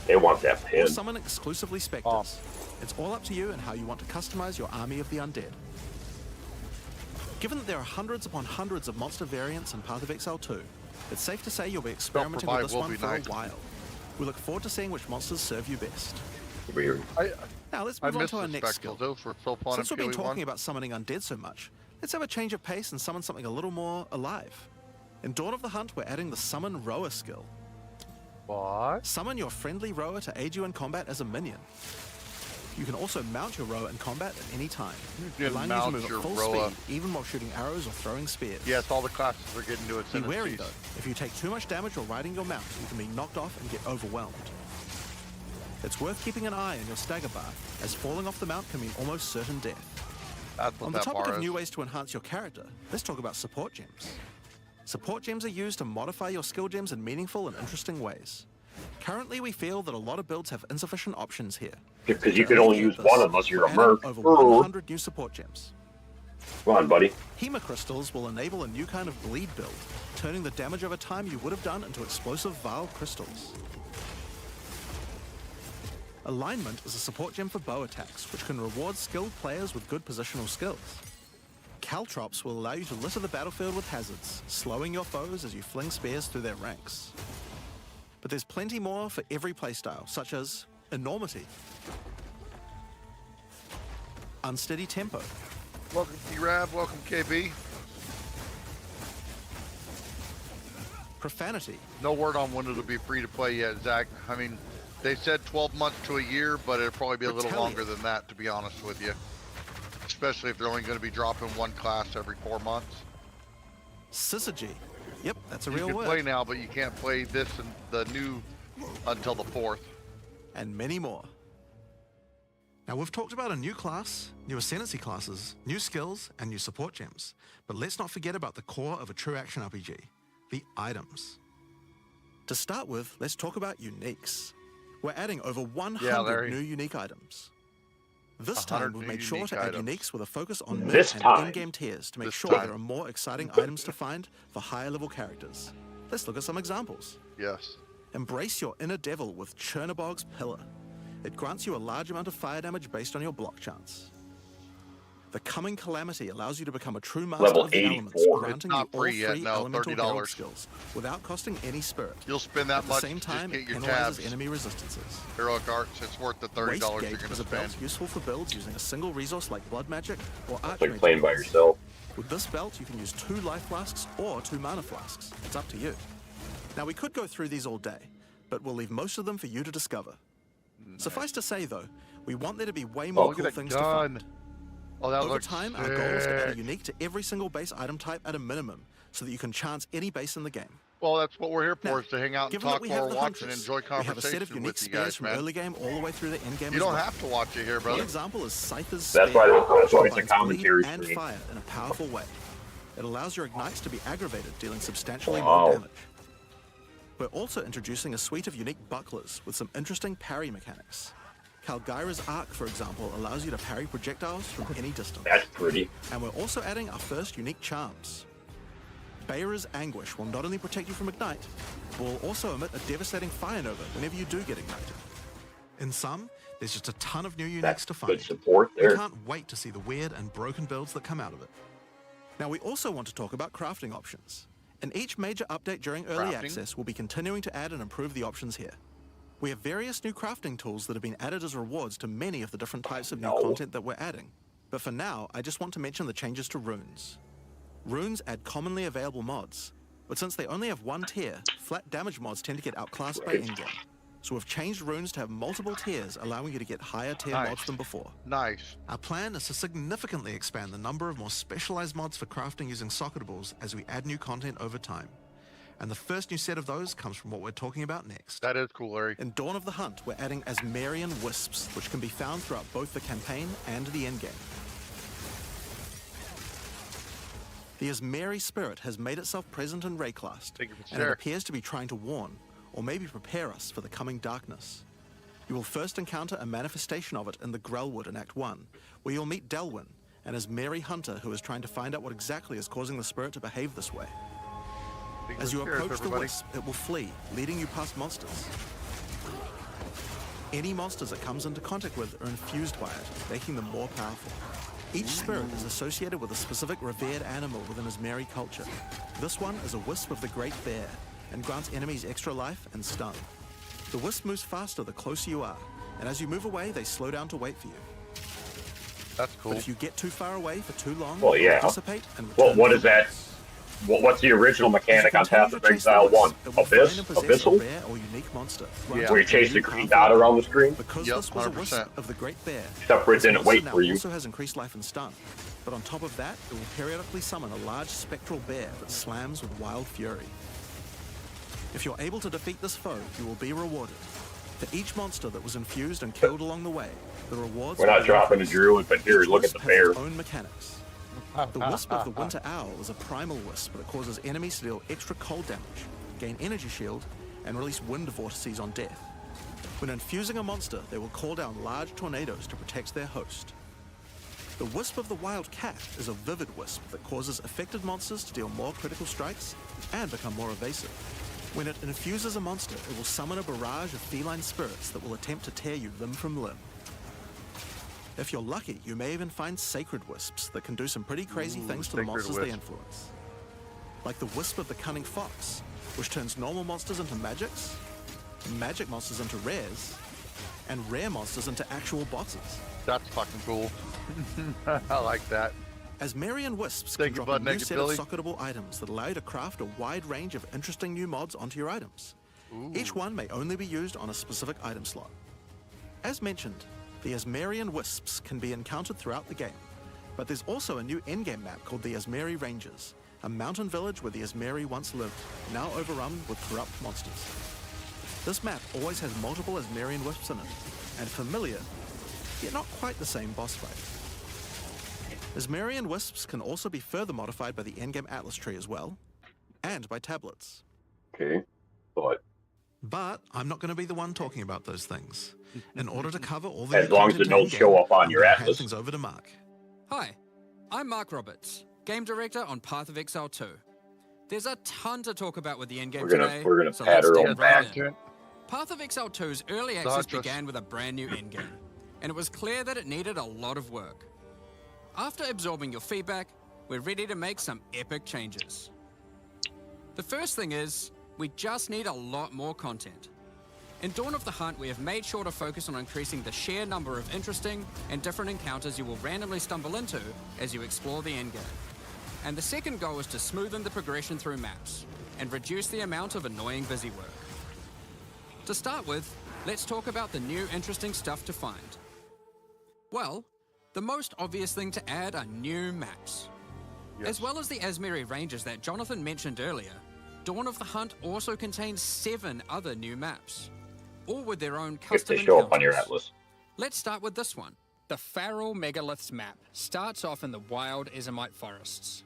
They want that or pin. summon exclusively spectres. It's all up to you and how you want to customize your army of the undead. Given that there are hundreds upon hundreds of monster variants in Path of Exile 2, it's safe to say you'll be experimenting with Provide this will one be for nice. a while. We look forward to seeing which monsters serve you best. Weird. Now let's I move on missed to our the next spectacles. skill. Those were so fun Since in we've been PoE talking 1. about summoning undead so much, let's have a change of pace and summon something a little more alive. In Dawn of the Hunt, we're adding the Summon Rower skill. What? Summon your friendly rower to aid you in combat as a minion. You can also mount your rower in combat at any time, You can allowing you to mount move your at full rower. speed, even while shooting arrows or throwing spears. Yes, all the classes are getting new Be wary ascendancies. though, if you take too much damage while riding your mount, you can be knocked off and get overwhelmed. It's worth keeping an eye on your stagger bar, as falling off the mount can mean almost certain death. That's what On the that topic bar of is. new ways to enhance your character, let's talk about support gems. Support gems are used to modify your skill gems in meaningful and interesting ways. Currently, we feel that a lot of builds have insufficient options here. Because you To can only alleviate use this, one unless you're we're a adding merc. over Oh, 100 new support gems. come on, buddy. Hema crystals will enable a new kind of bleed build, turning the damage over time you would have done into explosive Vile crystals. Alignment is a support gem for bow attacks, which can reward skilled players with good positional skills. Caltrops will allow you to litter the battlefield with hazards, slowing your foes as you fling spears through their ranks. But there's plenty more for every playstyle, such as Enormity, Unsteady Tempo, Welcome T-Rab, welcome KB. Profanity, No word on when it'll be free to play yet, Zach. I mean, they said 12 months to a year, but it'll probably be a little Retaliate. longer than that, to be honest with you. Especially if they're only going to be dropping one class every 4 months. Syzygy. Yep, that's a You real can word. play now, but you can't play this and the new until the 4th. And many more. Now we've talked about a new class, new ascendancy classes, new skills, and new support gems. But let's not forget about the core of a true action RPG, the items. To start with, let's talk about uniques. We're adding over 100 Larry. new unique items. This 100 time we've new mid sure unique to add items. uniques with a focus on mid This and time. in-game tiers to make This sure time. there are more exciting items to find for higher level characters. Let's look at some examples. Yes. Embrace your inner devil with Chernobog's Pillar. It grants you a large amount of fire damage based on your block chance. The Coming Calamity allows you to become a true master Level of the 84. elements, granting It's you not all free yet, three no, elemental $30. herald skills without costing any spirit. You'll spend that At the much same to time, just it get your penalizes tabs. enemy resistances. Heroic Arts, it's worth the $30 you're Wastegate going to is a belt spend. useful for builds using a single resource like Blood Magic or It's Archmage. like playing by builds. yourself. With this belt, you can use 2 life flasks or 2 mana flasks. It's up to you. Now, we could go through these all day, but we'll leave most of them for you to discover. Suffice to say, though, We want there to be way Oh, more look cool at that things to gun. find. Oh, that Over looks time, sick. our goal is to add a unique to every single base item type at a minimum, so that you can chance any base in the game. Well, that's what we're here for, Now, is to hang out and given that talk we while have we're the watching and Huntress, enjoy we have a set of conversation unique with you spares guys, from man. early game all the way through the end game You as don't well. have to watch it here, One brother. example is Scyther's That's Spear, why it's a combines commentary bleed and stream. fire in a powerful way. It allows your ignites to be aggravated, dealing substantially Wow. more damage. We're also introducing a suite of unique bucklers with some interesting parry mechanics. Calgyra's Arc, for example, allows you to parry projectiles from any distance. That's pretty. And we're also adding our first unique charms. Bayra's Anguish will not only protect you from Ignite, but will also emit a devastating fire nova whenever you do get ignited. In sum, there's just a ton of new uniques That's to good find. support We there. can't wait to see the weird and broken builds that come out of it. Now, we also want to talk about crafting options. In each major update during early Crafting? access, we'll be continuing to add and improve the options here. We have various new crafting tools that have been added as rewards to many of the different types of new No. content that we're adding. But for now, I just want to mention the changes to runes. Runes add commonly available mods, but since they only have one tier, flat damage mods tend to get outclassed by Right. in-game. So we've changed runes to have multiple tiers, allowing you to get higher tier Nice. mods than before. Nice. Our plan is to significantly expand the number of more specialized mods for crafting using socketables as we add new content over time. And the first new set of those comes from what we're talking about next. That is cool, Larry. In Dawn of the Hunt, we're adding Asmarian Wisps, which can be found throughout both the campaign and the endgame. The Asmari spirit has made itself present in Rayclast, Thank you for and it sharing. appears to be trying to warn, or maybe prepare us for the coming darkness. You will first encounter a manifestation of it in the Grellwood in Act 1, where you'll meet Delwyn, an Asmari hunter who is trying to find out what exactly is causing the spirit to behave this way. Thank As you for sharing, approach the everybody. wisp, it will flee, leading you past monsters. Any monsters it comes into contact with are infused by it, making them more powerful. Each spirit is associated with a specific revered animal within Asmari culture. This one is a wisp of the Great Bear, and grants enemies extra life and stun. The wisp moves faster the closer you are, and as you move away, they slow down to wait for you. That's cool. But if you get too far away for too long, Well, they'll yeah. dissipate and Well, return what to is that? focus. What's the original mechanic on Path of Exile 1? Abyss? Abyssal? Rare or unique monster. Yeah. Where you chase the green dot around the screen? Because Yep, this was a 100%. wisp of the Great Bear, Except for it this didn't monster wait now for you. also has increased life and stun. But on top of that, it will periodically summon a large spectral bear that slams with wild fury. If you're able to defeat this foe, you will be rewarded. For each monster that was infused and killed along the way, the rewards... We're not will dropping a increase. druid, but here, Each look at wisp the has its bear. own mechanics. The Wisp of the Winter Owl is a primal wisp that causes enemies to deal extra cold damage, gain energy shield, and release wind vortices on death. When infusing a monster, they will call down large tornadoes to protect their host. The Wisp of the Wild Cat is a vivid wisp that causes affected monsters to deal more critical strikes and become more evasive. When it infuses a monster, it will summon a barrage of feline spirits that will attempt to tear you limb from limb. If you're lucky, you may even find sacred wisps that can do some pretty crazy things to the sacred monsters they wisp. influence. Like the Wisp of the Cunning Fox, which turns normal monsters into magics, magic monsters into rares, and rare monsters into actual bosses. That's fucking cool. I like that. Asmarian Wisps Thank can you, drop a Bud new Naked set Billy. of socketable items that allow you to craft a wide range of interesting new mods onto your items. Each one may only be used on a specific item slot. As mentioned, the Asmarian Wisps can be encountered throughout the game, but there's also a new endgame map called the Asmari Ranges, a mountain village where the Asmari once lived, now overrun with corrupt monsters. This map always has multiple Asmarian Wisps in it, and familiar, yet not quite the same boss fight. Asmarian Wisps can also be further modified by the endgame Atlas tree as well, and by tablets. Okay, but I'm not going to be the one talking about those things. In order to cover all the as new long as content it don't in-game, show up on I'm your gonna hand Atlas. things over to Mark. Hi, I'm Mark Roberts, Game Director on Path of Exile 2. There's a ton to talk about with the endgame today, we're gonna so pat let's her dig on right back. in. Path of Exile 2's early access began with a brand new endgame, and it was clear that it needed a lot of work. After absorbing your feedback, we're ready to make some epic changes. The first thing is, we just need a lot more content. In Dawn of the Hunt, we have made sure to focus on increasing the sheer number of interesting and different encounters you will randomly stumble into as you explore the endgame. And the second goal is to smoothen the progression through maps and reduce the amount of annoying busy work. To start with, let's talk about the new interesting stuff to find. Well, the most obvious thing to add are new maps. Yes. As well as the Asmeri Ranges that Jonathan mentioned earlier, Dawn of the Hunt also contains 7 other new maps, all with their own If custom they show up on your encounters. atlas. Let's start with this one. The Feral Megaliths map starts off in the wild Ezomite forests.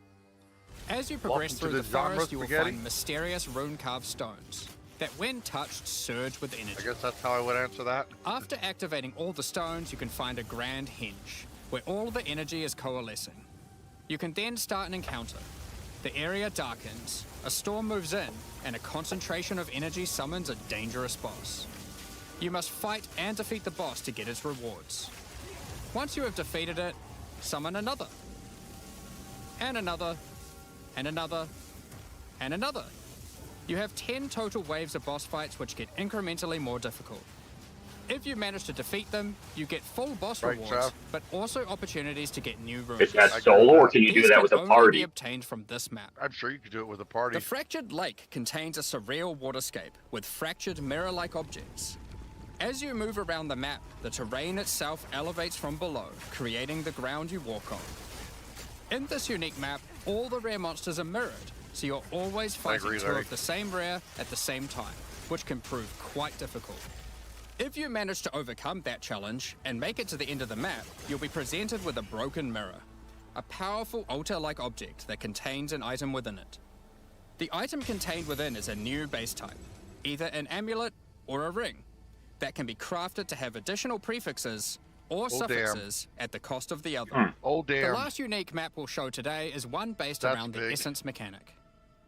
As you progress Welcome to through the the genre forest, you will spaghetti. find mysterious rune-carved stones that, when touched, surge with energy. I guess that's how I would answer that. After activating all the stones, you can find a grand henge, where all the energy is coalescing. You can then start an encounter. The area darkens, a storm moves in, and a concentration of energy summons a dangerous boss. You must fight and defeat the boss to get its rewards. Once you have defeated it, summon another. And another. And another. And another. You have 10 total waves of boss fights which get incrementally more difficult. If you manage to defeat them, you get full boss Right, rewards, Trav? but also opportunities to get new runes. Is that solo, or can you do These that can with a only be party? obtained from this map. I'm sure you could do it with a party. The Fractured Lake contains a surreal waterscape with fractured mirror-like objects. As you move around the map, the terrain itself elevates from below, creating the ground you walk on. In this unique map, all the rare monsters are mirrored, so you're always fighting agree, two Larry. of the same rare at the same time, which can prove quite difficult. If you manage to overcome that challenge and make it to the end of the map, you'll be presented with a broken mirror, a powerful altar-like object that contains an item within it. The item contained within is a new base type, either an amulet or a ring, that can be crafted to have additional prefixes or damn. suffixes at the cost of the other. Oh, The damn. last unique map we'll show today is one based That's around the big. essence mechanic.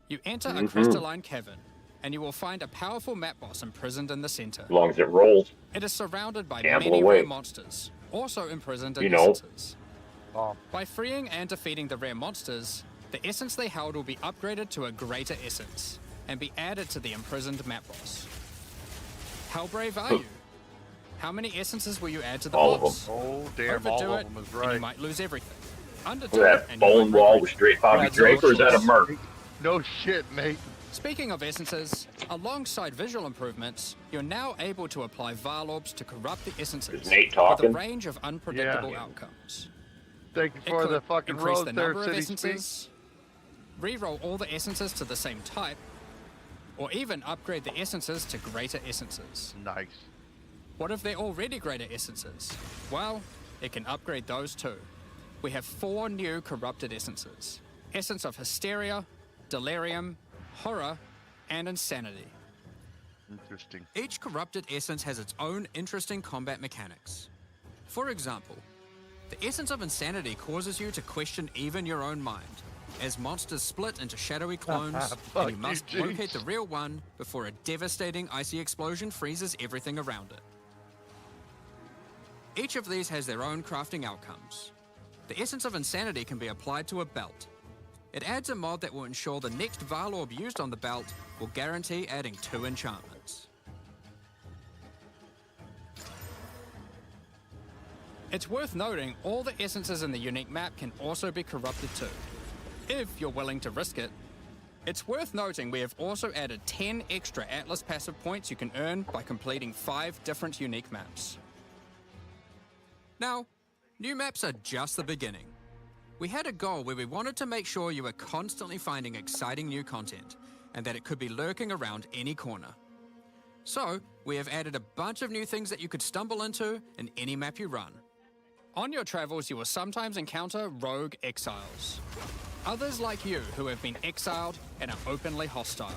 You enter a crystalline cavern, and you will find a powerful map boss imprisoned in the center. As long as it rolls. It is surrounded by Gamble many away. rare monsters, also imprisoned in You know. essences. Oh, By freeing and defeating the rare monsters, the essence they held will be upgraded to a greater essence, and be added to the imprisoned map boss. How brave are you? How many essences will you add to the All of boss? oh damn, all Overdo of it, them is and you right. might lose everything. Underdo Look at it, and that you bone might wall regret with it. straight Bobby That's Drake, or is that a no merc? No shit, Nate. Speaking of essences, alongside visual improvements, you're now able to apply Varlorbs to corrupt the essences Is Nate with a talking? range of unpredictable Yeah. outcomes. Thank you It for could the fucking increase rose the there, number of City essences, re-roll all the essences to the same type, or even upgrade the essences to greater essences. Speak. Nice. What if they're already greater essences? Well, it can upgrade those too. We have 4 new corrupted essences. Essence of Hysteria, Delirium, Horror, and Insanity. Interesting. Each corrupted essence has its own interesting combat mechanics. For example, the essence of Insanity causes you to question even your own mind, as monsters split into shadowy clones, and Fuck you you, must Jinx. locate the real one before a devastating icy explosion freezes everything around it. Each of these has their own crafting outcomes. The essence of Insanity can be applied to a belt. It adds a mod that will ensure the next Varlorb used on the belt will guarantee adding 2 enchantments. It's worth noting all the essences in the unique map can also be corrupted too, if you're willing to risk it. It's worth noting we have also added 10 extra Atlas passive points you can earn by completing 5 different unique maps. Now, new maps are just the beginning. We had a goal where we wanted to make sure you were constantly finding exciting new content, and that it could be lurking around any corner. So, we have added a bunch of new things that you could stumble into in any map you run. On your travels, you will sometimes encounter rogue exiles. Others like you who have been exiled and are openly hostile.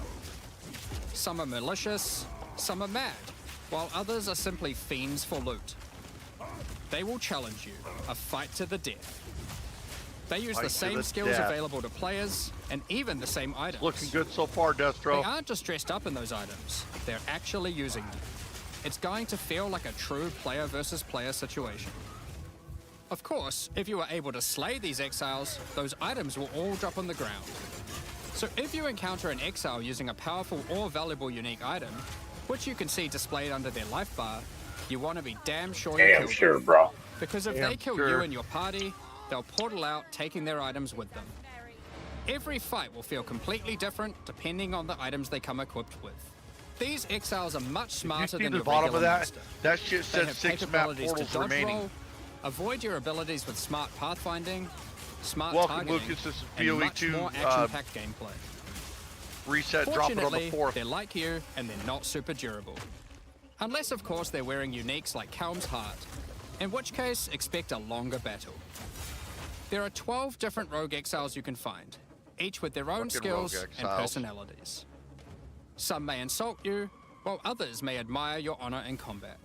Some are malicious, some are mad, while others are simply fiends for loot. They will challenge you, a fight to the death. They use Fight the to same the skills death. available to players, and even the same items. Looking good so far, They Destro. aren't just dressed up in those items, they're actually using them. It's going to feel like a true player versus player situation. Of course, if you are able to slay these exiles, those items will all drop on the ground. So if you encounter an exile using a powerful or valuable unique item, which you can see displayed under their life bar, you want to be damn sure you Damn kill sure, them. bro. Because if Damn they kill sure. you and your party, they'll portal out, taking their items with them. Every fight will feel completely different depending on the items they come equipped with. These exiles are much Did you smarter see than the your bottom regular of that? monster. That shit They said have 6 map capabilities to portals dodge remaining. roll, Avoid your abilities with smart pathfinding, smart Welcome, targeting, Lucas. This is and much PoE2, more action-packed gameplay. Reset, drop it on the Fortunately, 4th. they're like you, and they're not super durable. Unless, of course, they're wearing uniques like Kelm's Heart, in which case, expect a longer battle. There are 12 different rogue exiles you can find, each with their own Fucking skills rogue and exiles. personalities. Some may insult you, while others may admire your honor in combat.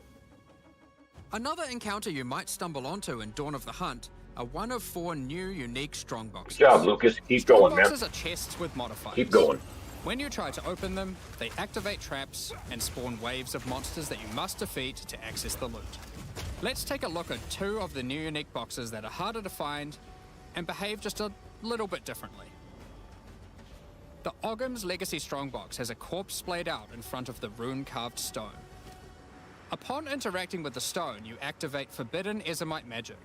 Another encounter you might stumble onto in Dawn of the Hunt are one of 4 new unique strongboxes. Good job, Lucas. Keep going, man. Strongboxes are chests with modifiers. Keep going. When you try to open them, they activate traps and spawn waves of monsters that you must defeat to access the loot. Let's take a look at 2 of the new unique boxes that are harder to find and behave just a little bit differently. The Ogham's Legacy Strongbox has a corpse splayed out in front of the rune-carved stone. Upon interacting with the stone, you activate Forbidden Ezomite magic,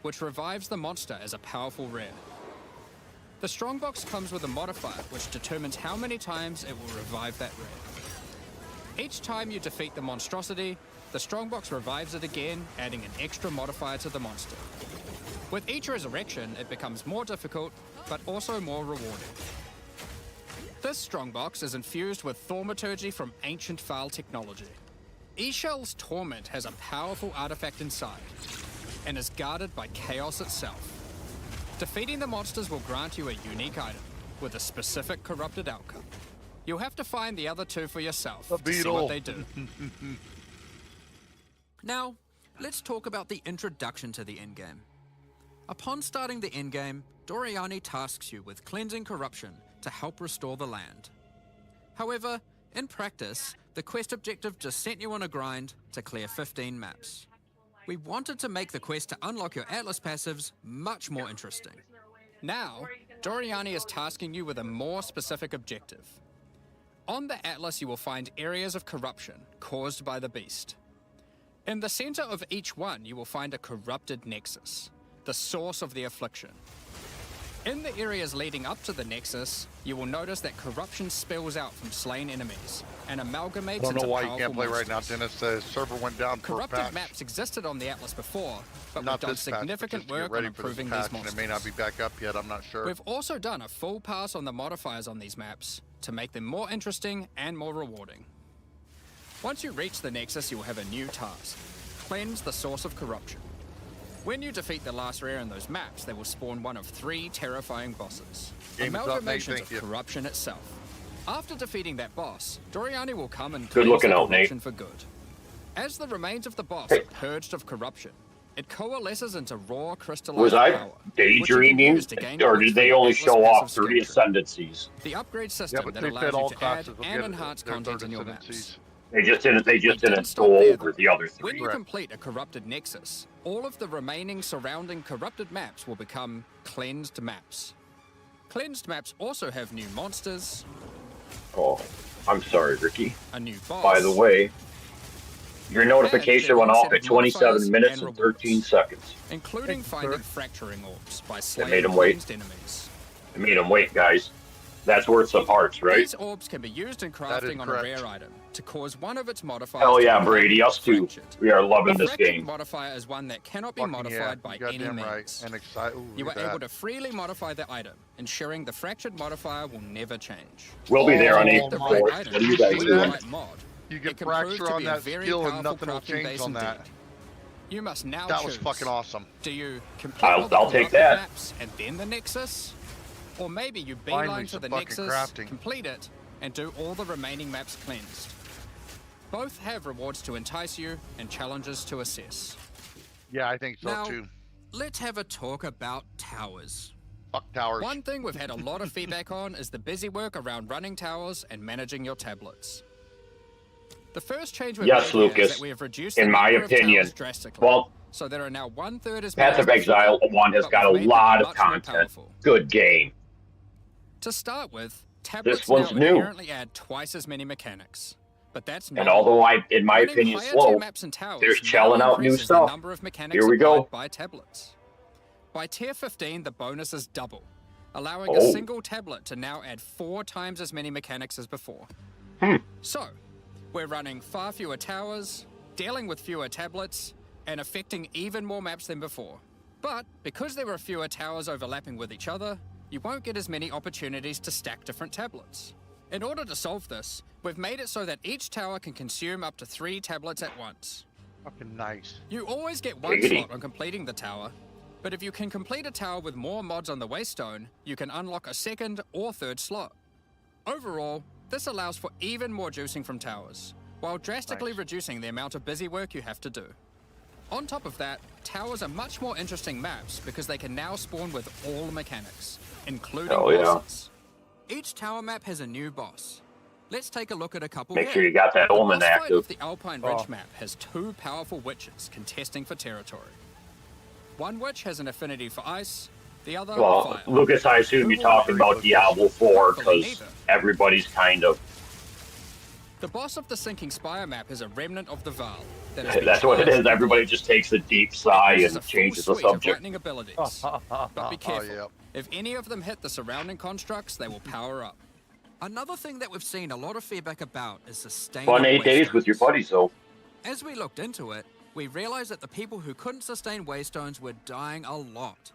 which revives the monster as a powerful rare. The Strongbox comes with a modifier which determines how many times it will revive that rare. Each time you defeat the monstrosity, the Strongbox revives it again, adding an extra modifier to the monster. With each resurrection, it becomes more difficult, but also more rewarding. This Strongbox is infused with thaumaturgy from ancient Vaal technology. Eshel's Torment has a powerful artifact inside, and is guarded by chaos itself. Defeating the monsters will grant you a unique item, with a specific corrupted outcome. You'll have to find the other 2 for yourself to see what they do. Now, let's talk about the introduction to the endgame. Upon starting the endgame, Doriani tasks you with cleansing corruption to help restore the land. However, in practice, the quest objective just sent you on a grind to clear 15 maps. We wanted to make the quest to unlock your Atlas passives much more interesting. Now, Doriani is tasking you with a more specific objective. On the Atlas, you will find areas of corruption caused by the beast. In the center of each one, you will find a corrupted nexus, the source of the affliction. In the areas leading up to the nexus, you will notice that corruption spills out from slain enemies and amalgamates I into don't know why powerful you can't play right now, monsters. Dennis. The server went down for a Corrupted patch. maps existed on the Atlas before, but Not we've done this patch, but significant just to get work on ready for this improving patch, these monsters. and it may not be back up yet. I'm not sure. We've also done a full pass on the modifiers on these maps to make them more interesting and more rewarding. Once you reach the Nexus, you'll have a new task: cleanse the source of corruption. When you defeat the last rare in those maps, they will spawn one of 3 terrifying bosses. Game is up, Nate, Amalgamations thank of you. corruption itself. After defeating that boss, Doriani will come and Good cleanse looking the out, Nate. corruption for good. As the remains of the boss Hey. are purged of corruption, it coalesces into raw crystallized Was I power, which you can daydreaming, use to gain or points did they for only Atlas show off passive 30 skill tree. ascendancies? The upgrade Yeah, system but that they allows said you all to add classes will and get enhance their content third in your maps. ascendancies. They just didn't Didn't stop go there, over though. the other When 3. you complete a corrupted nexus, all of the remaining surrounding corrupted maps will become cleansed maps. Cleansed maps also have new monsters, Oh, I'm sorry, Ricky. a new boss. By the way, your notification went off at 27 minutes and 13 seconds. including finding fracturing orbs by made slaying 'em wait. cleansed enemies. I made them wait, guys. That's worth some hearts, right? These orbs can be used in That is crafting on a correct. rare item to cause one of its modifiers. Hell to yeah, become Brady. Us too. fractured. We are loving The this fractured game. modifier is one that cannot be Fucking modified yeah, by you any goddamn means. right. And excited. You are able to freely modify the item, ensuring the fractured modifier will never change. We'll be there on Oh, April my 4th. item What are you guys with the doing? right mod, You it get can prove fracture to on be a that very skill and powerful nothing will crafting change base on that. indeed. You must now That choose. was fucking awesome. Do you complete I'll- all the I'll take corrupted that. maps and then the Nexus? Or maybe you Finally, beeline to some the fucking Nexus, crafting. complete it, and do all the remaining maps cleansed. Both have rewards to entice you and challenges to assess. Yeah, I think so Now- too. Let's have a talk about towers. Fuck towers. One thing we've had a lot of feedback on is the busy work around running towers and managing your tablets. The first change we've Yes, made here is Lucas. that we have reduced In the my number of opinion. towers drastically. Well, So there are now 1/3 as Path many of as Exile before, 1 has but got a we've made them lot of much more content. powerful. Good game. To start with, tablets one's now new. inherently add twice as many mechanics. But that's not And although in my Running opinion, higher slow, tier maps and towers there's now shelling out new increases the stuff. number of mechanics Here we applied go. by tablets. By tier 15, the bonuses double, allowing Oh. a single tablet to now add 4 times as many mechanics as before. So, we're running far fewer towers, dealing with fewer tablets, and affecting even more maps than before. But because there were fewer towers overlapping with each other, you won't get as many opportunities to stack different tablets. In order to solve this, we've made it so that each tower can consume up to 3 tablets at once. Fucking nice. You always get 1 slot on completing the tower, but if you can complete a tower with more mods on the waystone, you can unlock a 2nd or 3rd slot. Overall, this allows for even more juicing from towers, while drastically reducing the amount of busy work you have to do. On top of that, towers are much more interesting maps because they can now spawn with all mechanics, including bosses. Each tower map has a new boss. Let's take a look at a couple Make here. sure you got that omen The boss fight active. of the Alpine Ridge map has 2 powerful witches contesting for territory. One witch has an affinity for ice, the other fire. Lucas, I assume you're talking about Diablo 4 because everybody's kind of... The boss of the Sinking Spire map is a remnant of the Val. That's what it is. Everybody just takes a deep sigh and changes the subject. Lightning abilities. But be careful. If any of them hit the surrounding constructs, they will power up. Another thing that we've seen a lot of feedback about is sustaining Fun 8 days with your buddies, though. As we looked into it, we realized that the people who couldn't sustain waystones were dying a lot.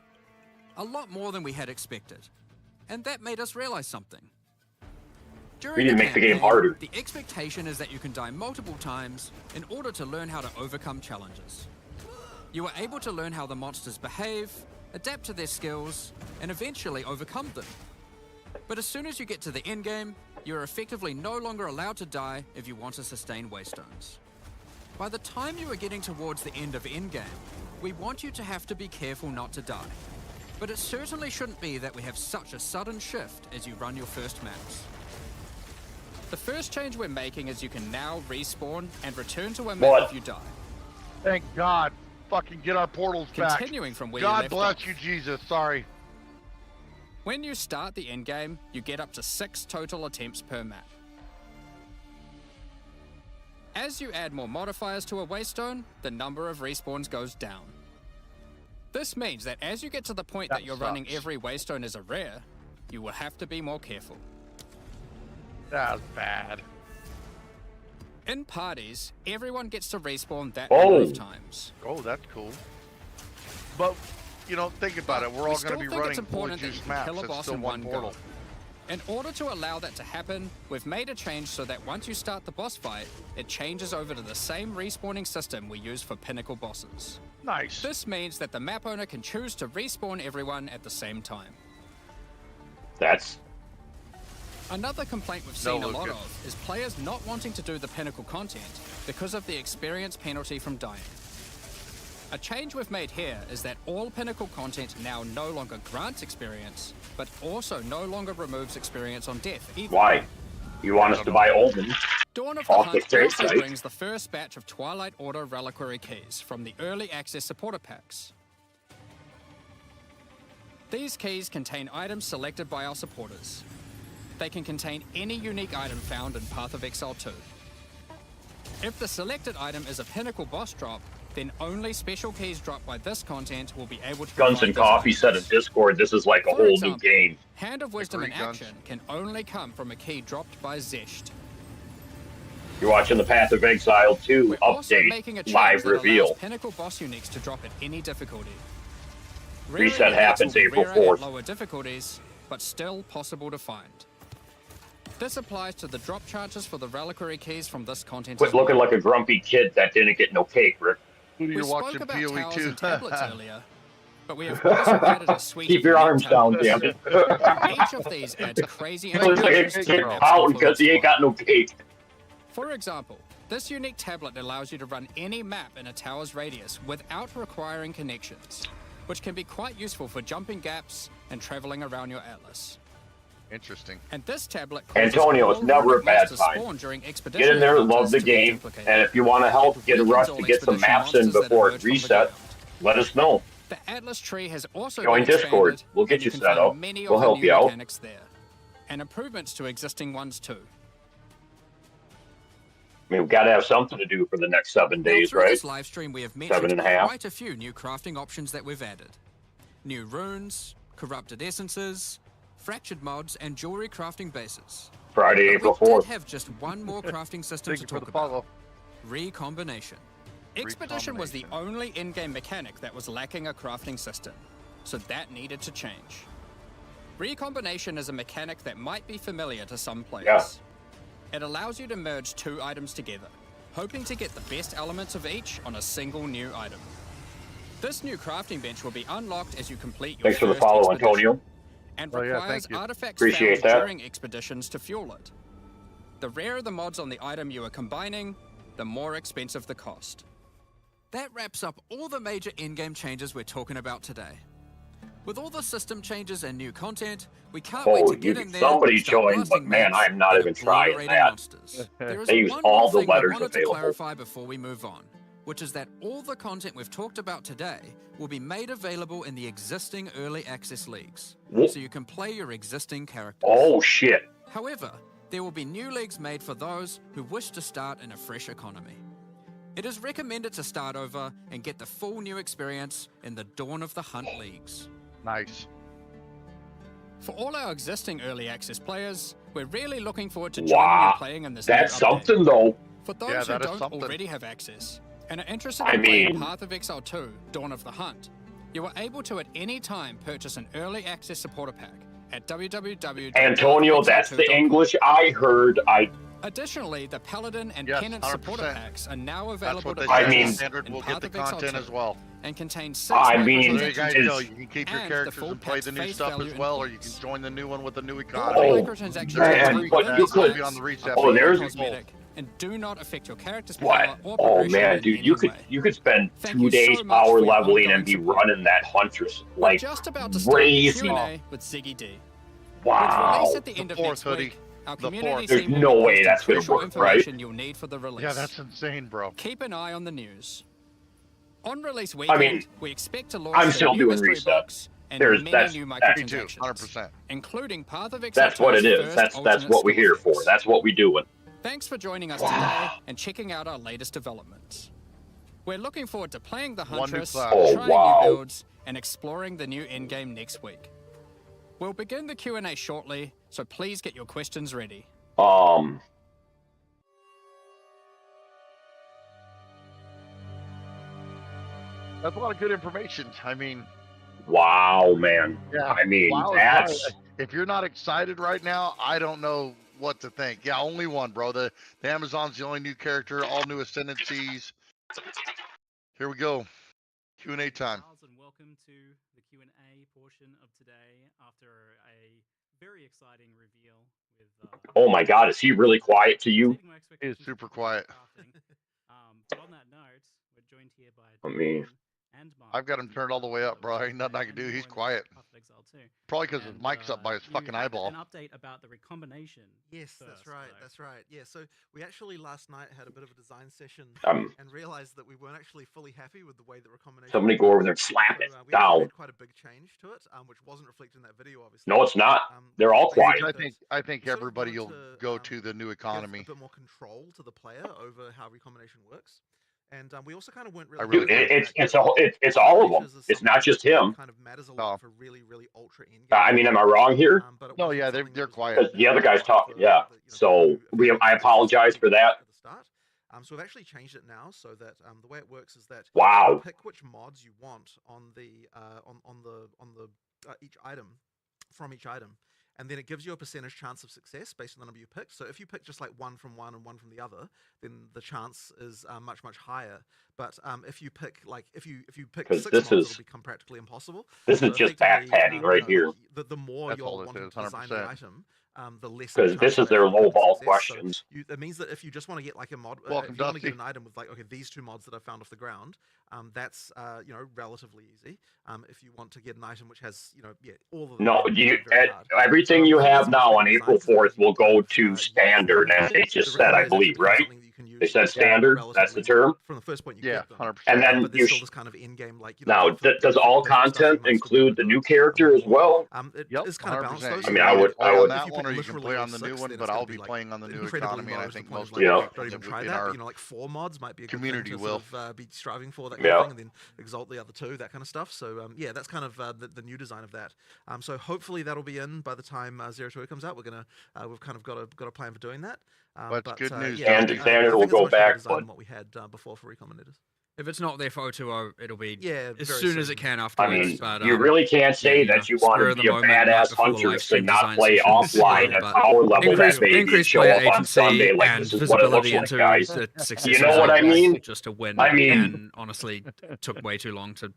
A lot more than we had expected. And that made us realize something. We need to make the game harder. The expectation is that you can die multiple times in order to learn how to overcome challenges. You are able to learn how the monsters behave, adapt to their skills, and eventually overcome them. But as soon as you get to the end game, you are effectively no longer allowed to die if you want to sustain waystones. By the time you are getting towards the end of endgame, we want you to have to be careful not to die. But it certainly shouldn't be that we have such a sudden shift as you run your first maps. The first change we're making is you can now respawn and return to a map if you die. Thank God. Fucking get our portals back. Continuing from where God you left bless off. you, Jesus. Sorry. When you start the endgame, you get up to 6 total attempts per map. As you add more modifiers to a waystone, the number of respawns goes down. This means that as you get to the point that you're running every waystone as a rare, you will have to be more careful. That's bad. In parties, everyone gets to respawn that number of times. Oh, that's cool. But, you know, think about it. We're all going to be running fully juiced maps. It's still one portal. In order to allow that to happen, we've made a change so that once you start the boss fight, it changes over to the same respawning system we use for pinnacle bosses. Nice. This means that the map owner can choose to respawn everyone at the same time. That's... Another complaint we've seen a lot of is players not wanting to do the pinnacle content because of the experience penalty from dying. A change we've made here is that all pinnacle content now no longer grants experience, but also no longer removes experience on death either. Why? You want us to buy Omen? Dawn of the Hunt also brings the first batch of Twilight Order reliquary keys from the early access supporter packs. These keys contain items selected by our supporters. They can contain any unique item found in Path of Exile 2. If the selected item is a pinnacle boss drop, then only special keys dropped by this content will be able to... Guns and Coffee said in Discord, this is like a whole new game. Hand of Wisdom in action can only come from a key dropped by Zesht. You're watching the Path of Exile 2 update, live reveal. Pinnacle boss uniques to drop at any difficulty. Reset happens April 4th. Lower difficulties, but still possible to find. This applies to the drop charges for the reliquary keys from this content. Quit looking like a grumpy kid that didn't get no cake, Rick. We spoke about towers and tablets earlier, but we have also added a suite. Keep your arms down, damn it. Each of these adds crazy out because he ain't got no cake. For example, this unique tablet allows you to run any map in a tower's radius without requiring connections, which can be quite useful for jumping gaps and traveling around your atlas. Interesting. And this tablet Antonio, it's never a bad time. Get in there, love the game, and if you want to help get a rush to get some maps in before it resets, let us know. The Atlas tree has also join Discord. We'll get you set up. We'll help you out. There, and improvements to existing ones too. I mean, we've got to have something to do for the next 7 days, right? This live stream, we have mentioned 7.5. quite a few new crafting options that we've added. New runes, corrupted essences, fractured mods, and jewelry crafting bases. Friday, April 4th. We did have just one more crafting system to talk about. Recombination. Expedition was the Recombination. only in-game mechanic that was lacking a crafting system, so that needed to change. Recombination is a mechanic that might be familiar to some players. It allows you to merge two items together, hoping to get the best elements of each on a single new item. This new crafting bench will be unlocked as you complete your Thanks for the first follow, expedition, Antonio. and Oh, yeah, requires thank you. artifacts Appreciate found that. during expeditions to fuel it. The rarer the mods on the item you are combining, the more expensive the cost. That wraps up all the major in-game changes we're talking about today. With all the system changes and new content, we can't wait to get in there. Somebody and start joined, but blasting man, maps I'm not and even trying obliterating that. monsters. There is They use one all more the thing I letters wanted to available. clarify before we move on, which is that all the content we've talked about today will be made available in the existing early access leagues, so you can play your existing characters. Oh shit. However, there will be new leagues made for those who wish to start in a fresh economy. It is recommended to start over and get the full new experience in the Dawn of the Hunt leagues. Nice. For all our existing early access players, we're really looking forward to Wow. joining you playing in this That's new update. something though. For those Yeah, who that is don't something. already have access and are interested I in playing mean- Path of Exile 2, Dawn of the Hunt, you are able to at any time purchase an early access supporter pack at www. Antonio, that's the English I heard. Additionally, the Paladin and Yes, Penance 100%. supporter packs are now That's available what to they I said. mean- purchase Standard in will Path get the of Exile content 2 as well. and contain 6 I mean, So there you guys is- go. You can keep your and characters the full and play pack's the new face stuff value as and well, or you points. can join the new one with the new All economy. Oh, microtransactions man, are but you could- be on the reset. Oh, there's- cosmetic and do not affect your character's power What? or Oh progression man, in dude, any you could way. spend Thank 2 you so days much power for your leveling and ongoing be support. running that Huntress We're like just about to start the crazy. Q&A with Ziggy D. Which Wow. release at the end The of fourth next hoodie. week. Our The community fourth. There's team will no be way posting that's gonna crucial work, right? information you'll need for the release. Yeah, that's insane, bro. Keep an eye on the news. On release I weekend, mean, we expect to launch I'm the still new doing mystery reset. box and There's- many that's- new Me too, microtransactions, 100%. including Path of Exile That's what it 2's is. first That's what we're alternate here skill for. fix. That's what we doing. Thanks for joining us today and checking out our latest developments. We're looking forward to playing the One new Huntress, class. Oh, trying wow. new builds, and exploring the new endgame next week. We'll begin the Q&A shortly, so please get your questions ready. That's a lot of good information. I mean, Wow, man. yeah. I mean, wow, that's if you're not excited right now, I don't know what to think. Yeah, only one, bro. The Amazon's the only new character, all new ascendancies. Here we go. Q&A time. And welcome to the Q&A portion of today after a very exciting reveal with oh my god, is he really quiet to you? exceeding my expectations He is super for quiet. crafting. But on that note, we're joined here by I mean- Dan and Mark. I've got him turned all the way up, bro. Ain't nothing I can do. He's quiet. Path of Exile 2. Probably because his And, mic's up by his you fucking had eyeball. An update about the recombination. Yes, that's first, right. though. That's right. Yeah, so we actually last night had a bit of a design session and realized that we weren't actually fully happy with the way the recombination. Somebody go over there and slap it we actually down. made quite a big change to it, which wasn't reflected in that video, obviously. No, it's not. Um, They're all basically quiet. I think we sort of everybody will wanted to, go to the new give economy. a bit more control to the player over how recombination works. And we also kind of weren't I really. really Dude, do. it's all of them. It's not just him. Kind of matters a Oh. lot for really, really ultra in. I mean, am I wrong here? But it No, wasn't yeah, something they're that was quiet. really Because the other guy's talking, for yeah. the, you know, So people who I apologize for that. at the start. So we've actually changed it now so that the way it works is that Wow. you pick which mods you want on the each item from each item, and then it gives you a percentage chance of success based on the number you pick. So if you pick just like one from one and one from the other, then the chance is much higher. But if you pick if you pick 'Cause 6 this mods, is- it'll become practically impossible. This So is just effectively, backpatting right here. The more That's you're all this wanting is, to design the 100%. item, the less. Because this is their low ball questions. That means that if you just want to get like a mod, Welcome, if you want to Dusty. get an item with like, okay, these 2 mods that I found off the ground, that's relatively easy. If you want to get an item which has all of them, No, it's you very hard. everything you So have it's now on designed April so that 4th you will can go kind to of, standard, as they just said, I believe, right? They said standard. That's the term. From the first point you Yeah, get them. 100%. And then But you there's still this kind of in-game now, for does all basic stuff, you content might still be include able the to new do character as more. well? It Yep, is kind of balanced though. 100%. So I mean, I would- play on if that you one, pick or you can play literally on the 6, new one. then But it's I'll gonna be like playing on the new incredibly economy, and low I to the think point most of, of Yeah. the don't people even that try in that. our But, like 4 mods might be a good community thing to will. sort of, be striving for that kind Yeah. of thing, and then exalt the other 2, that kind of stuff. So yeah, that's kind of the new design of that. So hopefully that'll be in by the time 0-2 comes out. We've kind of got a plan for doing that. But good news, Yeah, Standard I think will it's go much better back, design but than what we had before for recombinators. If it's not there for O2O, it'll be Yeah, as very soon as it soon. can I afterwards. mean, but, you really can't say that you want spur to of the be a moment, right badass before the live huntress stream and not design play sessions, offline at but power level that baby and increase show player up on agency Sunday like and this is what it looks visibility like, into guys. the success You know what I mean? Just to win. I mean- and honestly, took way too long to,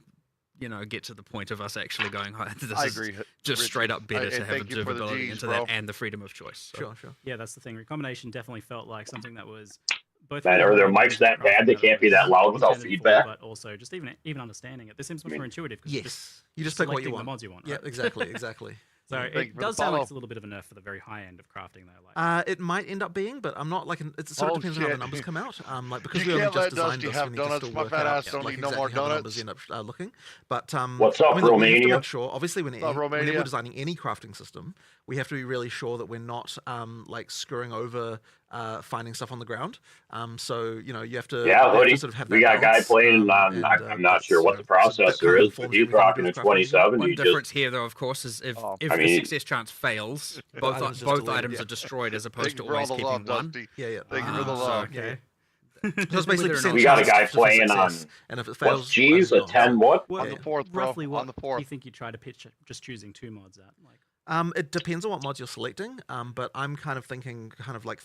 get to the point of us actually going, this I is agree. just Rich. straight up better And to have thank you for the observability Gs, into bro. that and the freedom of choice. So. Sure. Yeah, that's the thing. Recombination definitely felt like something that was both. Man, really are their hard in mics terms of that bad crafting they that can't it be that was loud without intended for, feedback? but also just even understanding it. This seems much I mean, more intuitive because Yes. You just pick what you selecting want. the mods you want. Yeah, Right? exactly. So Thank you it for the does sound like follow. it's a little bit of a nerf for the very high end of crafting, though. Like, It might end up being, but I'm not like it sort of Oh, depends on how the shit. numbers come out. Like because You we only can't just let designed Dusty this, have we need to donuts. still My work fat out ass don't like need no exactly more how the numbers donuts. end up looking. But What's up, we have to Romania? make sure, obviously, whenever we're Romania? designing any crafting system, we have to be really sure that we're not like screwing over finding stuff on the ground. So you have to, Yeah, we have to Hoodie. sort of have We that got a guy balance, playing on, and, I'm not that's, sure what the that kind processor of is, informs but he's everything we do rocking a with crafting usually. 2070. One difference here, though, of course, is if Oh. if I the mean- success chance fails, items both just both deleted, items yeah. are destroyed as opposed Thank to you for all always the keeping love, one. Dusty. Yeah. Thank you for the So, love. okay. So it's basically Whether or percent not- We got a chance guy for playing success, on and if it what's fails, G's, a gone. 10 what? Well, On the fourth, bro. roughly what On the do fourth. you think you try to pitch just choosing 2 mods at? Like, It depends on what mods you're selecting, but I'm kind of thinking kind of like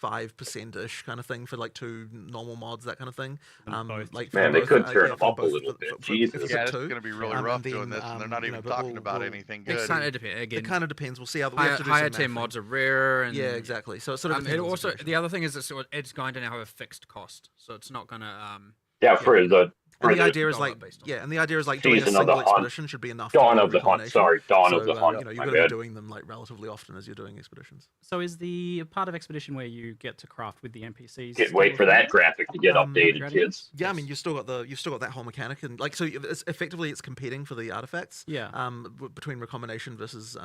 35%-ish kind of thing for like 2 normal mods, that kind of thing. both. Like Man, for they both, could turn yeah, them for up a both, little bit. if we Jesus. pick Yeah, it's 2, going to be really and rough then, doing this, and they're not even but talking about anything good. It kind of depends. Again, it kind of depends. We'll see how we have to do higher some tier mathing. mods are rare, and Yeah, exactly. So it sort of it depends on the also situation. the other thing is it's going to now have a fixed cost, so it's not going to Yeah, for the And the idea is dollar like, based on yeah, and the idea is like doing a Season of the single Hunt. expedition should be enough. Dawn to do of the Hunt. recombination. Sorry, Dawn So, of the Hunt. you're My going to be bad. doing them like relatively often as you're doing expeditions. so is the part of Expedition where you get to craft with the NPCs? Can't still wait for a thing? that graphic to get updated, Gradients? kids. Yeah, I mean, you've still got that whole mechanic, and like so, it's effectively it's competing for the artifacts. Yeah. Between recombination versus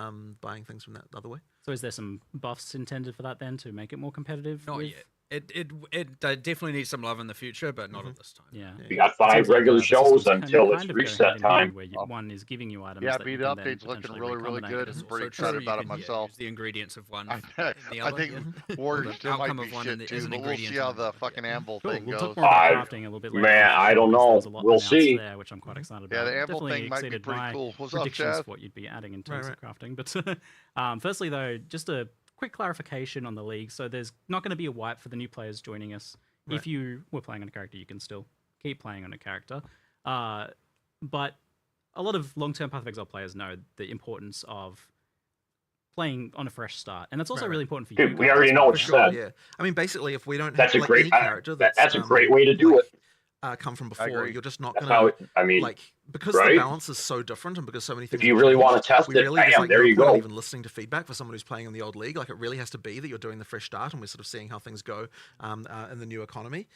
buying things from that other way. So is there some buffs intended for that then to make it more competitive? not with- yet. It definitely needs some love in the future, but not at this time. Yeah. We got It 5 seems like, regular the shows system's until kind it's of going reset hand in hand time. Where one is giving you items. Yeah, that beat you can then update's looking potentially really recombinate. good. It's I'm pretty also true excited you about it can myself. use the ingredients of one. I, in the I other, think yeah. Warriors The still outcome might of be one shit is too, an but we'll ingredient see how in the another, fucking yeah. Anvil Cool. thing We'll goes. talk more about I- crafting a little bit later. man, on, for I sure, don't because know. there's a lot We'll announced see. There, which I'm quite excited about. Yeah, the Anvil Definitely thing might be exceeded pretty my cool. What's up, predictions Chaz? of what you'd be adding in terms Right. of crafting. But firstly, though, just a quick clarification on the league. So there's not going to be a wipe for the new players joining us. Right. If you were playing on a character, you can still keep playing on a character. But a lot of long-term Path of Exile players know the importance of playing on a fresh start, and that's also Right. really important for Dude, you. we guys already as know well, it's right? said. Yeah, I mean, basically, if we don't That's have a like great. any character That's a great way to do like, it. Come from I before, agree. you're just not That's gonna how. I mean, like because right? the balance is so different and because so many things if you have really changed, want to test we it, really there's bam, like there no you point in go. even listening to feedback for someone who's playing in the old league. Like it really has to be that you're doing the fresh start and we're sort of seeing how things go in the new economy.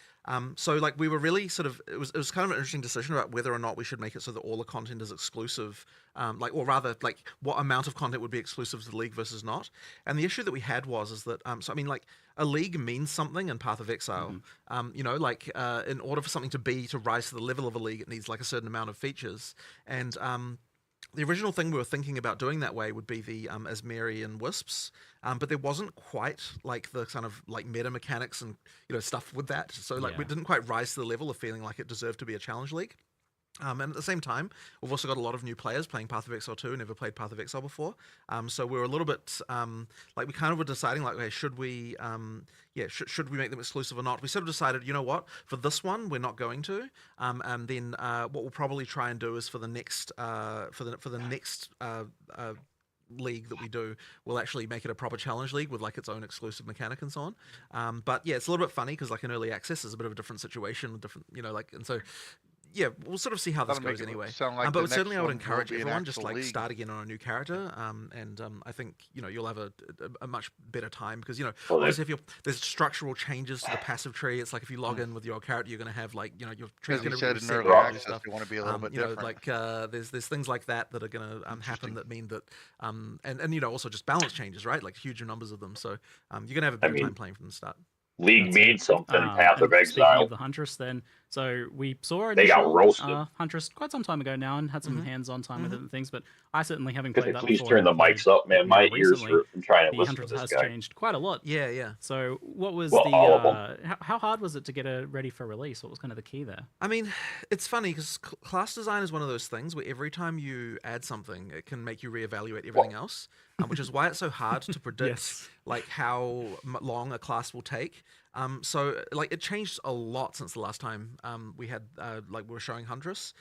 So like we were really sort of it was kind of an interesting decision about whether or not we should make it so that all the content is exclusive, or rather like what amount of content would be exclusive to the league versus not. And the issue that we had is that so I mean like a league means something in Path of Exile. You know, like in order for something to rise to the level of a league, it needs like a certain amount of features. And the original thing we were thinking about doing that way would be the Asmerian Wisps, but there wasn't quite like the kind of like meta mechanics and stuff with that. So like we Yeah. didn't quite rise to the level of feeling like it deserved to be a challenge league. And at the same time, we've also got a lot of new players playing Path of Exile 2, never played Path of Exile before. So we were a little bit like we kind of were deciding like, okay, should we should we make them exclusive or not? We sort of decided, you know what, for this one we're not going to. And then what we'll probably try and do is for the next league that we do, we'll actually make it a proper challenge league with like its own exclusive mechanic and so on. But yeah, it's a little bit funny because like an early access is a bit of a different situation, different like, and so. Yeah, we'll sort of see how this That'll make goes it anyway. sound like the But certainly, next I would one will encourage be an everyone just actual like league. start again on a new character, and I think you'll have a much better time because Well, obviously if there's structural changes to the passive tree. It's like if you log in with your old character, you're going to have like your tree's As you going to said be in reset early and all this access, stuff. you want to be a little bit different. Like there's things like that are going to happen that mean that and also just balance changes, right? Like huge numbers of them. So you're going to have a better time playing from the start. League means something. Path And of speaking Exile. of the Huntress, then, So we saw They got initial roasted. Huntress quite some time ago now and had some hands-on time with it and things, but I certainly haven't Could played they that please before. turn the and played mics up, man? it My more ears recently. hurt from trying to The listen to Huntress this has guy. changed quite a lot. Yeah, yeah. So what was Well, all of them. how hard was it to get it ready for release? What was kind of the key there? I mean, it's funny because class design is one of those things where every time you add something, it can make you reevaluate everything else, which is why it's so hard to predict Yes. like how long a class will take. So like it changed a lot since the last time we had like we were showing Huntress.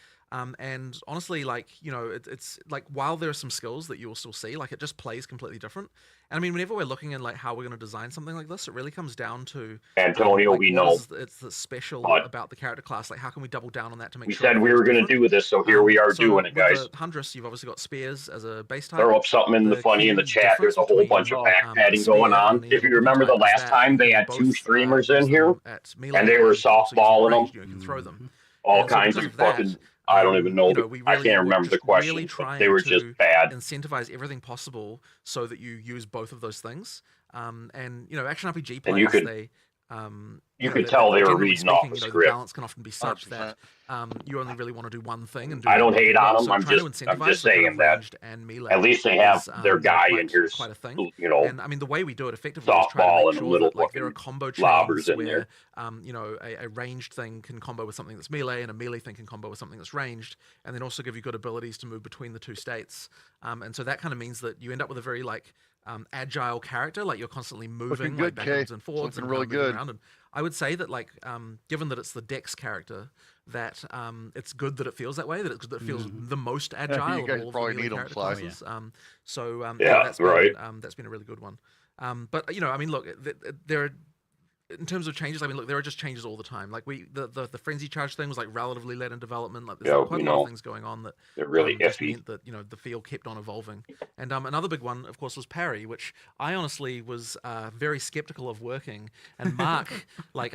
And honestly, like, you know, it's like while there are some skills that you will still see, like it just plays completely different. And I mean, whenever we're looking at like how we're going to design something like this, it really comes down to Antonio, like, we what know. it's the special But about the character class. Like, how can we double down on that to make We sure said we it feels were going to different? do this, so here we are So doing it, with guys. the Huntress, you've obviously got spears as a base type. Throw up something in the funny in the key chat. There's a whole difference bunch of between, back padding spear going on. and the If you other remember the type is last that time, they you had can two both, streamers use in here, them at melee and they were you can also use them softballing ranged, them. you can throw them. All And so kinds because of of that, fucking, I don't even know, you know, we I really can't were remember the just really questions, but trying they were to just bad. incentivize everything possible so that you use both of those things. And you know, action RPG And you players, could- they You know, could tell they were generally reading off speaking, the you know, the script. balance can often be such that you only really want to do one thing and do I that don't one thing hate on well. them. So I'm trying to just incentivize the kind saying of that ranged and melee at least they have is, their you know, guy in here, quite a thing. you know, And I mean, the way we do it effectively is try to softball make and sure little that like there are fucking combo lobbers chains in where there. you know, a ranged thing can combo with something that's melee, and a melee thing can combo with something that's ranged, and then also give you good abilities to move between the two states. And so that kind of means that you end up with a very like agile character, like you're constantly moving good, like backwards and forwards Looking and really kind of moving good. around. And I would say that like given that it's the Dex character, that it's good that it feels that way, that it feels the most agile You guys of all probably of the need melee 'em, character Sly. classes. Yeah, that's right. that's been a really good one. But you know, I mean, look, there are, in terms of changes, I mean, look, there are just changes all the time. Like the frenzy charge thing was like relatively late in development. Like there's Yeah, quite we a lot know. of things going on that They're really just iffy. meant that, you know, the field kept on evolving. And another big one, of course, was parry, which I honestly was very skeptical of working. And Mark, like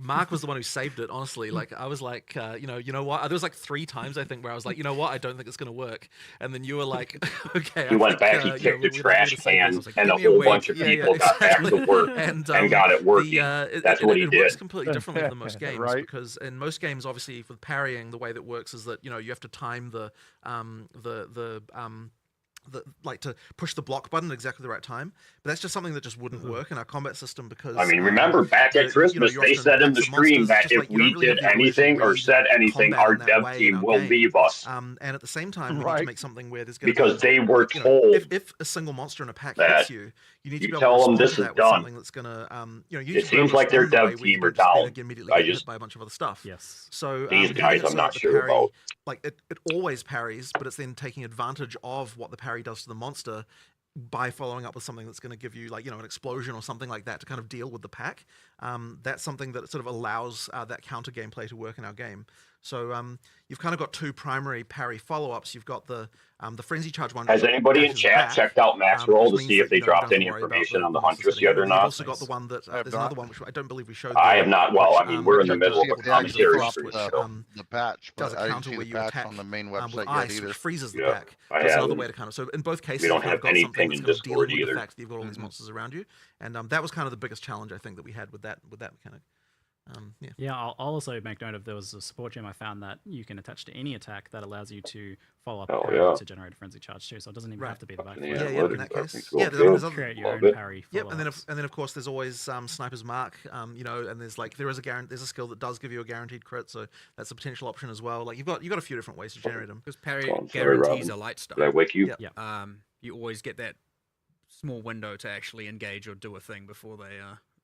Mark was the one who saved it. Honestly, like I was like, you know what? There was like 3 times I think where I was like, you know what? I don't think it's gonna work. And then you were like, okay. He went back, he kicked a trash can, and a whole bunch of people got back to work and got it working. That's what he it did. works completely differently than most games, Right. because in most games, obviously, with parrying, the way that works is that, you know, you have to time the like to push the block button at exactly the right time, but that's just something that just wouldn't work in our combat system because I mean, remember back at Christmas, you they often said in the attack stream monsters, that just if like you don't we really have did the ability to anything or read said anything, combat our in that dev way in team our will game. leave us. And at the same time, we need Right. to make something where there's going to Because they were you know, told if a single monster in a pack that hits you, you need to you be able tell to them respond this to is that with done. something that's going to, you know, you It need to be able seems to like their respond in a way dev where you team are don't just then down. immediately I get hit just- by a bunch of other stuff. Yes. So These having guys it I'm so not that the sure parry, about. like it always parries, but it's then taking advantage of what the parry does to the monster by following up with something that's going to give you, like, you know, an explosion or something like that to kind of deal with the pack. That's something that sort of allows that counter gameplay to work in our game. So you've kind of got 2 primary parry follow-ups. You've got the frenzy charge one. Has anybody in dashes chat back, checked out Max Roll which to means see if that, they you know, you dropped don't have any to worry about information on the monsters Huntress hitting yet you. or And you've not? also got the one that I have there's another not. one which I don't believe we showed. I there, have not. Well, which, I mean, we're in the which middle of a does commentary frost, stream, which, so The patch, does but a I didn't counter see where the you patch attack on the main with website yet ice, either. which freezes the Yeah, pack. I That's another haven't. way to kind of. So in both cases, We don't you've kind have of got anything something in that's going to deal Discord with either. the fact that you've got all these monsters around you, and that was kind of the biggest challenge I think that we had with that mechanic. Yeah. Yeah, I'll also make note of there was a support gem I found that you can attach to any attack that allows you to follow up Oh, parry yeah. to generate a frenzy charge too. So it doesn't even Right. have to be the back. Fucking foot. Yeah, in that Analytics, I case. think, Yeah, so there's good. other, Create your Love own it. parry. yep, and then follow-ups. of course there's always Sniper's Mark, you know, and there's like there's a skill that does give you a guaranteed crit, so that's a potential option as well. Like you've got a few different ways to generate them. Because parry Oh, I'm sorry, guarantees Robin. a light Did I style. wake you? Yeah. You always get that small window to actually engage or do a thing before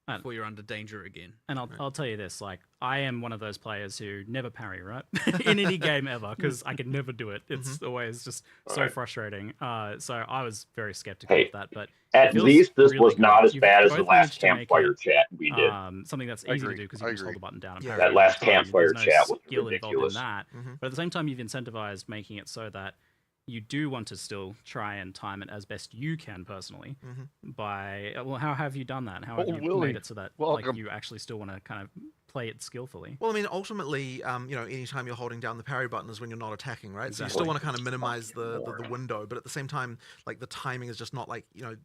before you're under danger again. And I'll tell you this, like, I am one of those players who never parry, right? In any game ever, because I can never do it. It's always just so Alright. frustrating. So I was very skeptical Hey, of that, but At feels least this really was good. not as You've bad as the both last managed to make campfire it, chat we did. something that's I easy to agree, do because I you just agree. hold the button down and Yeah. parry. That every last time. campfire There's no chat was skill involved in ridiculous. that. But at the same time, you've incentivized making it so that you do want to still try and time it as best you can personally. By well, how have you done that? How have you Willie, made it so that welcome. like you actually still want to kind of play it skillfully? Well, I mean, ultimately, you know, anytime you're holding down the parry button is when you're not attacking, right? So you Exactly. still want to kind of minimize the window, but at the same time, like the timing is just not like, you know,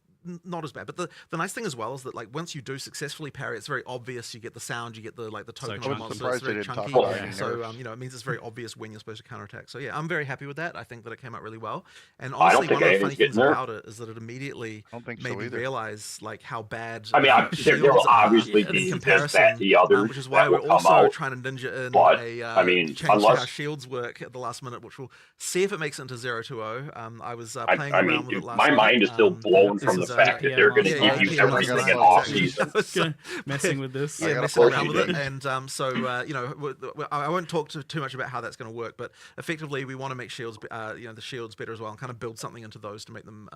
not as bad. But the nice thing as well is that like once you do successfully parry, it's very obvious. You get the sound, you get the token on the monster. It's very chunky. So it means it's very obvious when you're supposed to counterattack. So yeah, I'm very happy with that. I think that it came out really well. And honestly, one of the funny things about it is that it immediately made me realize like how bad. I mean, there will obviously be as bad the others, which is why we're also trying to ninja in a change to how shields work at the last minute, which we'll see if it makes it into 020. I was playing around with it last night. My mind is still blown from the fact that they're going to give you everything in off season. Messing with this. Yeah, messing around with it. And I won't talk too much about how that's going to work, but effectively we want to make shields, the shields better as well, and kind of build something into those to make them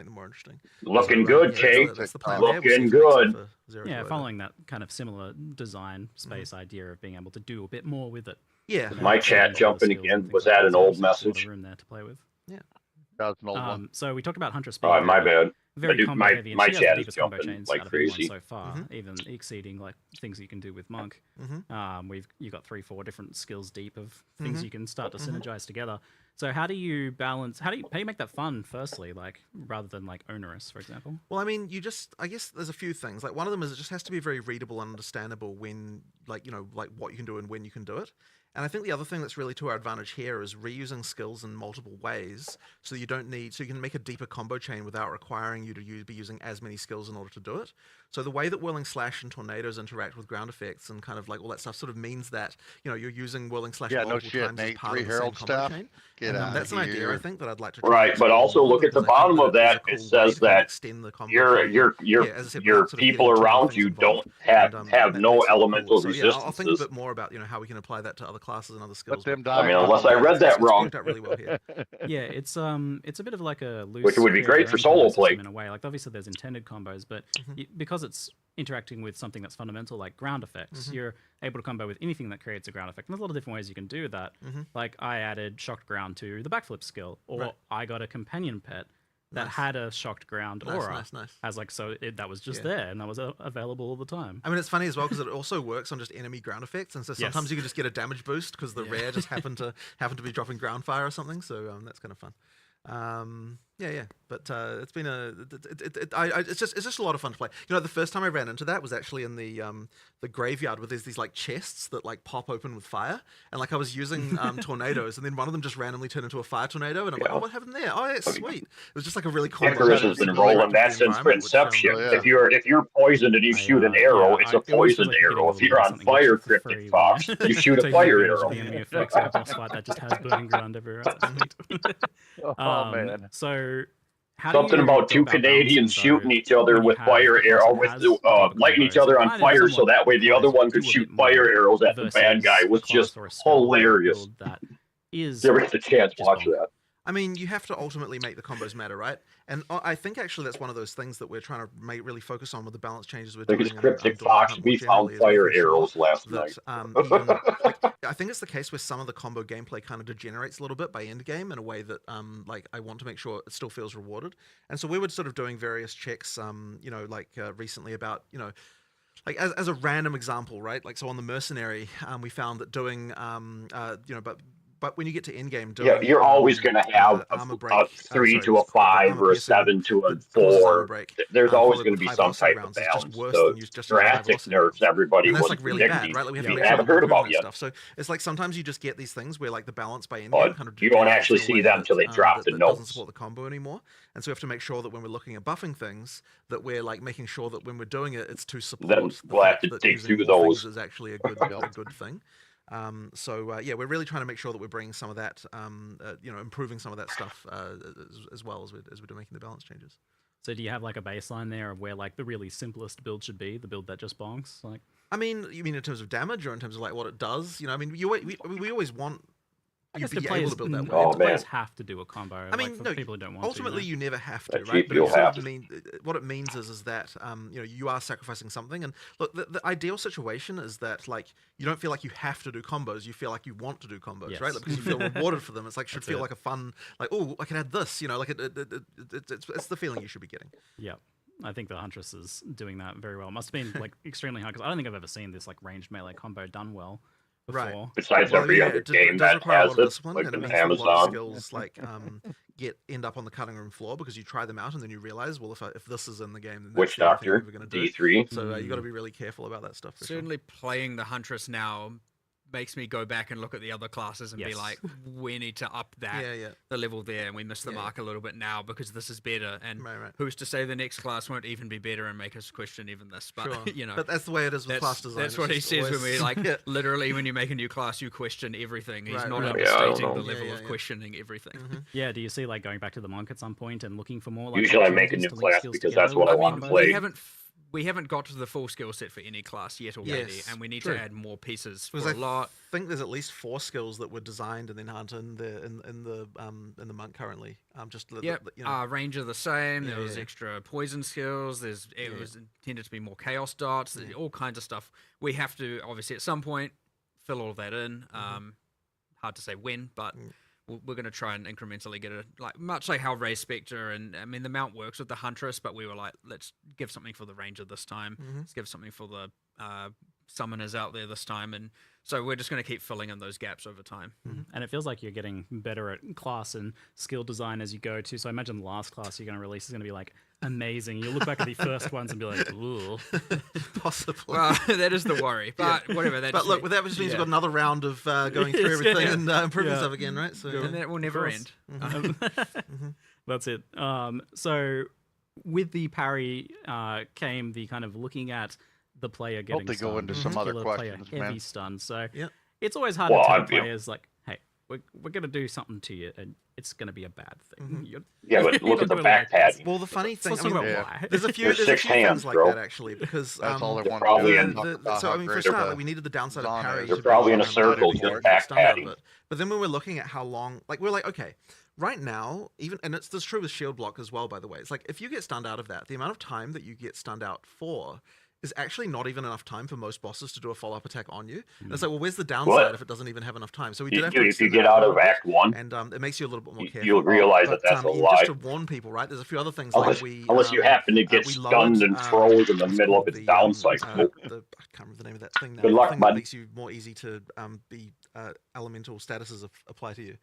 more interesting. Looking good, Kate. That's the plan. Looking good. Yeah, following that kind of similar design space idea of being able to do a bit more with it. Yeah. My chat jumping again. Was that an old message? Room there to play with. Yeah. That's an old one. So we talked about Huntress speed. Oh, my bad. Very combo heavy, and my she has chat the is deepest combo jumping chains like out of anyone crazy so far, even exceeding like things you can do with Monk. You got 3-4 different skills deep of things you can start to synergize together. So how do you balance? How do you make that fun? Firstly, like rather than like onerous, for example. Well, I mean, I guess there's a few things. Like one of them is it just has to be very readable and understandable when, like what you can do and when you can do it. And I think the other thing that's really to our advantage here is reusing skills in multiple ways, so you can make a deeper combo chain without requiring you to be using as many skills in order to do it. So the way that Whirling Slash and Tornadoes interact with ground effects and kind of like all that stuff sort of means that you're using Whirling Slash multiple times as part of the same combo chain. That's an idea I think that I'd like to try. Right, but also look at the bottom of that. It says that your people around you don't have no elemental resistances. I'll think a bit more about how we can apply that to other classes and other skills. I mean, unless I read that wrong. Really well here. Yeah, it's a bit of like a loose. Which would be great for solo play in a way. Like obviously there's intended combos, but because it's interacting with something that's fundamental like ground effects, you're able to combo with anything that creates a ground effect. And there's a lot of different ways you can do that. Like I added shocked ground to the backflip skill, or I got a companion pet that had a shocked ground aura. Nice. As like that was just there and that was available all the time. I mean, it's funny as well because it also works on just enemy ground effects, and so sometimes you can just get a damage boost because the rare just happened to be dropping ground fire or something. So that's kind of fun. But it's been it's just a lot of fun to play. The first time I ran into that was actually in the graveyard where there's these like chests that like pop open with fire, and like I was using tornadoes, and then one of them just randomly turned into a fire tornado, and I'm like, oh, what happened there? Oh, yeah, sweet. It was just like a really cool. Icarus has been rolling that since Inception. If you're poisoned and you shoot an arrow, it's a poisoned arrow. If you're on fire, Cryptic Fox, you shoot a fire arrow. That just has burning ground everywhere. Oh man. So something about two Canadians shooting each other with fire arrow, lighting each other on fire, so that way the other one could shoot fire arrows at the bad guy was just hilarious. You ever get the chance, watch that. I mean, you have to ultimately make the combos matter, right? And I think actually that's one of those things that we're trying to really focus on with the balance changes we're doing. I think it's Cryptic Fox. We found fire arrows last night. I think it's the case where some of the combo gameplay kind of degenerates a little bit by end game in a way that I want to make sure it still feels rewarded. And so we were sort of doing various checks, recently about like as a random example, right? Like so on the Mercenary, we found that doing but when you get to end game, you're always going to have a 3 to a 5 or a 7 to a 4. There's always going to be some type of balance. So drastic nerfs, everybody was like really bad, right? Like we haven't heard about yet. Stuff. So it's like sometimes you just get these things where like the balance by end game kind of you don't actually see them until they drop the notes. Doesn't support the combo anymore, and so we have to make sure that when we're looking at buffing things, that we're like making sure that when we're doing it, it's to support. Then we'll have to dig through those. Is actually a good thing. We're really trying to make sure that we're bringing some of that, improving some of that stuff as well as we're making the balance changes. So do you have like a baseline there of where like the really simplest build should be, the build that just bonks? Like, I mean, you mean in terms of damage or in terms of like what it does? I mean, we always want. I guess the players, have to do a combo. I mean, for people who don't want ultimately to, you never have to, right? But what it means is that you are sacrificing something. And look, the ideal situation is that like you don't feel like you have to do combos. You feel like you want to do combos, right? Like, because you feel rewarded for them. It's like should feel like a fun, like, oh, I can add this. Like it's the feeling you should be getting. Yeah. I think the Huntress is doing that very well. It must have been like extremely hard because I don't think I've ever seen this like ranged melee combo done well before. Right. Besides every other game it does that require a has lot of it, discipline, like and it an means that a lot of Amazon. skills like end up on the cutting room floor because you try them out and then you realize, well, if this is in the game, then that's Witch the only thing I'm Doctor, ever going to do. D3. So you got to be really careful about that stuff. For Certainly playing the Huntress now makes me go back and look at the other classes and be Yes. like, we need to up that Yeah, yeah. the level there, and we missed the mark a little bit now because this is better. And Right, right. who's to say the next class won't even be better and make us question even this? But Sure. you know, But that's the way it is with class design. That's It's what he just says when always- we like Yeah. literally when you make a new class, you question everything. He's Right, not right. Yeah, I don't understating know. the Yeah, level yeah, of yeah. questioning everything. Yeah, do you see like going back to the monk at some point and looking for more? Like, Usually I make a opportunities new to link class skills because together that's what with I wanna combos? play. We haven't got to the full skill set for any class yet already, Yes, and we need true. to add more pieces for Because a lot. I think there's at least 4 skills that were designed and enhanced in the monk currently. Yep, you know, range are the same. Yeah, There was yeah. extra poison skills. It was intended to be more chaos dots. There's all kinds of stuff. We have to obviously at some point fill all of that in. Hard to say when, but we're going to try and incrementally get it, like much like how Ray Spectre and I mean the mount works with the Huntress, but we were like, let's give something for the Ranger this time. Let's give something for the summoners out there this time, and so we're just going to keep filling in those gaps over time. And it feels like you're getting better at class and skill design as you go too. So I imagine the last class you're going to release is going to be like amazing. You look back at the first ones and be like, ooh. possibly. Well, that is the worry, but whatever. That But just look, that just means we've got another round of going through everything and improving Yeah. stuff again, right? So and that will never end. That's it. So with the parry came the kind of looking at the player getting they go stunned, into some other particular player questions, heavy man. stun. So Yep. it's always hard Well, to tell I'm- players like, hey, we're going to do something to you and it's going to be a bad thing. You're- Yeah, but look you're at the doing back like this. padding. well, the funny thing, Let's I talk mean, about Yeah. why. there's a few, There's there's a 6 few things hands, like bro. that actually, because That's all they They're want probably to in- do. so I mean, for a start, like, we needed the downside of parry. They're to be probably in a able to circle, get just back stunned out of padding. it. But then when we're looking at how long, like we're like, okay, right now, even and it's this true with shield block as well. By the way, it's like if you get stunned out of that, the amount of time that you get stunned out for is actually not even enough time for most bosses to do a follow-up attack on you. And it's like, well, where's the downside What? if it doesn't even have enough time? So we did You, have to if you extend get that out a of little bit, Act 1, and it makes you a little bit more careful. you'll realize But, that that's a just lie. to warn people, right? There's a few other things Unless, like we unless you happen to get we stunned lowered, and froze in the what's middle of called its the, down cycle. I can't remember the name of that thing now. Good The luck, thing bud. that makes you more easy to be elemental statuses apply to you.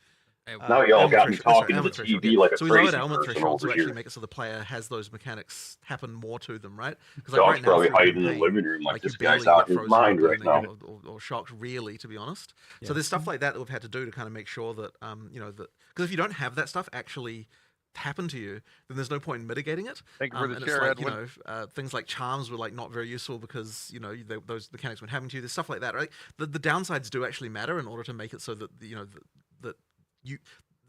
Now you all Element got me threshold- talking to element the threshold, TV yeah. like a So we lowered crazy element person threshold to over actually here. make it so the player has those mechanics happen more to them, right? Because Dog's probably hiding in the living room like you this guy's barely out get of his frozen mind or right burning now. or shocked, really, to be honest. So there's stuff like that that we've had to do to kind of make sure that you know, that because if you don't have that stuff actually happen to you, then there's no point in mitigating it. Thank you for the and chair, it's like, you Edwin. know, things like charms were like not very useful because, you know, those mechanics weren't happening to you. There's stuff like that, right? The downsides do actually matter in order to make it so that, you know, that you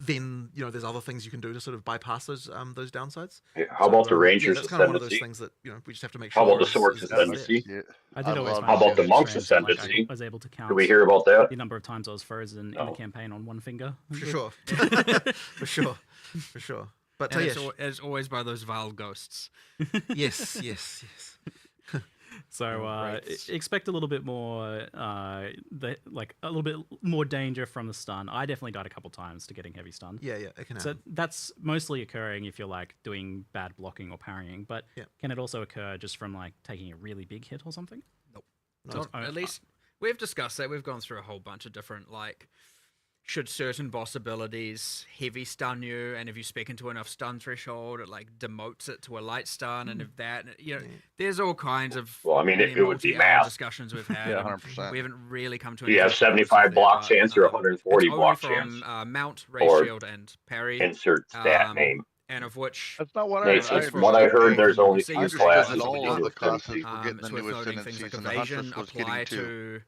then, you know, there's other things you can do to sort of bypass those downsides. How about the Yeah, Ranger's that's kind of one of those Ascendancy? things that, you know, we just have to make sure. How about the is- Sword's is there. Ascendancy? Yeah. I did always love find How about it the Monk's strange that, like, Ascendancy? I was able to count Did we hear about that? the number of times I was frozen in No. the campaign on one finger. For sure. For sure. For sure. But And yes, it's always by those vile ghosts. yes. So Right. expect a little bit more, a little bit more danger from the stun. I definitely died a couple times to getting heavy stun. Yeah, it can So happen. that's mostly occurring if you're like doing bad blocking or parrying. But Yeah. can it also occur just from like taking a really big hit or something? No. At least we've discussed that. We've gone through a whole bunch of different, like, should certain boss abilities heavy stun you, and if you spec into enough stun threshold, it like demotes it to a light stun, and if that, you know, there's all kinds of Well, I mean, it would be multi-hour math. discussions we've had. Yeah, and 100%. We haven't really come to. Do you any have conclusions 75 there, block but, chance or 140 it's block only chance? from mount, ray Or shield, and parry, Insert stat um, name. and of which That's not what Nate, I from what I heard, there's only So two you understood can classes that use of all the of new the classes Ascendancy. were getting it's the worth new noting things ascendancies, like and the evasion Huntress was getting apply two.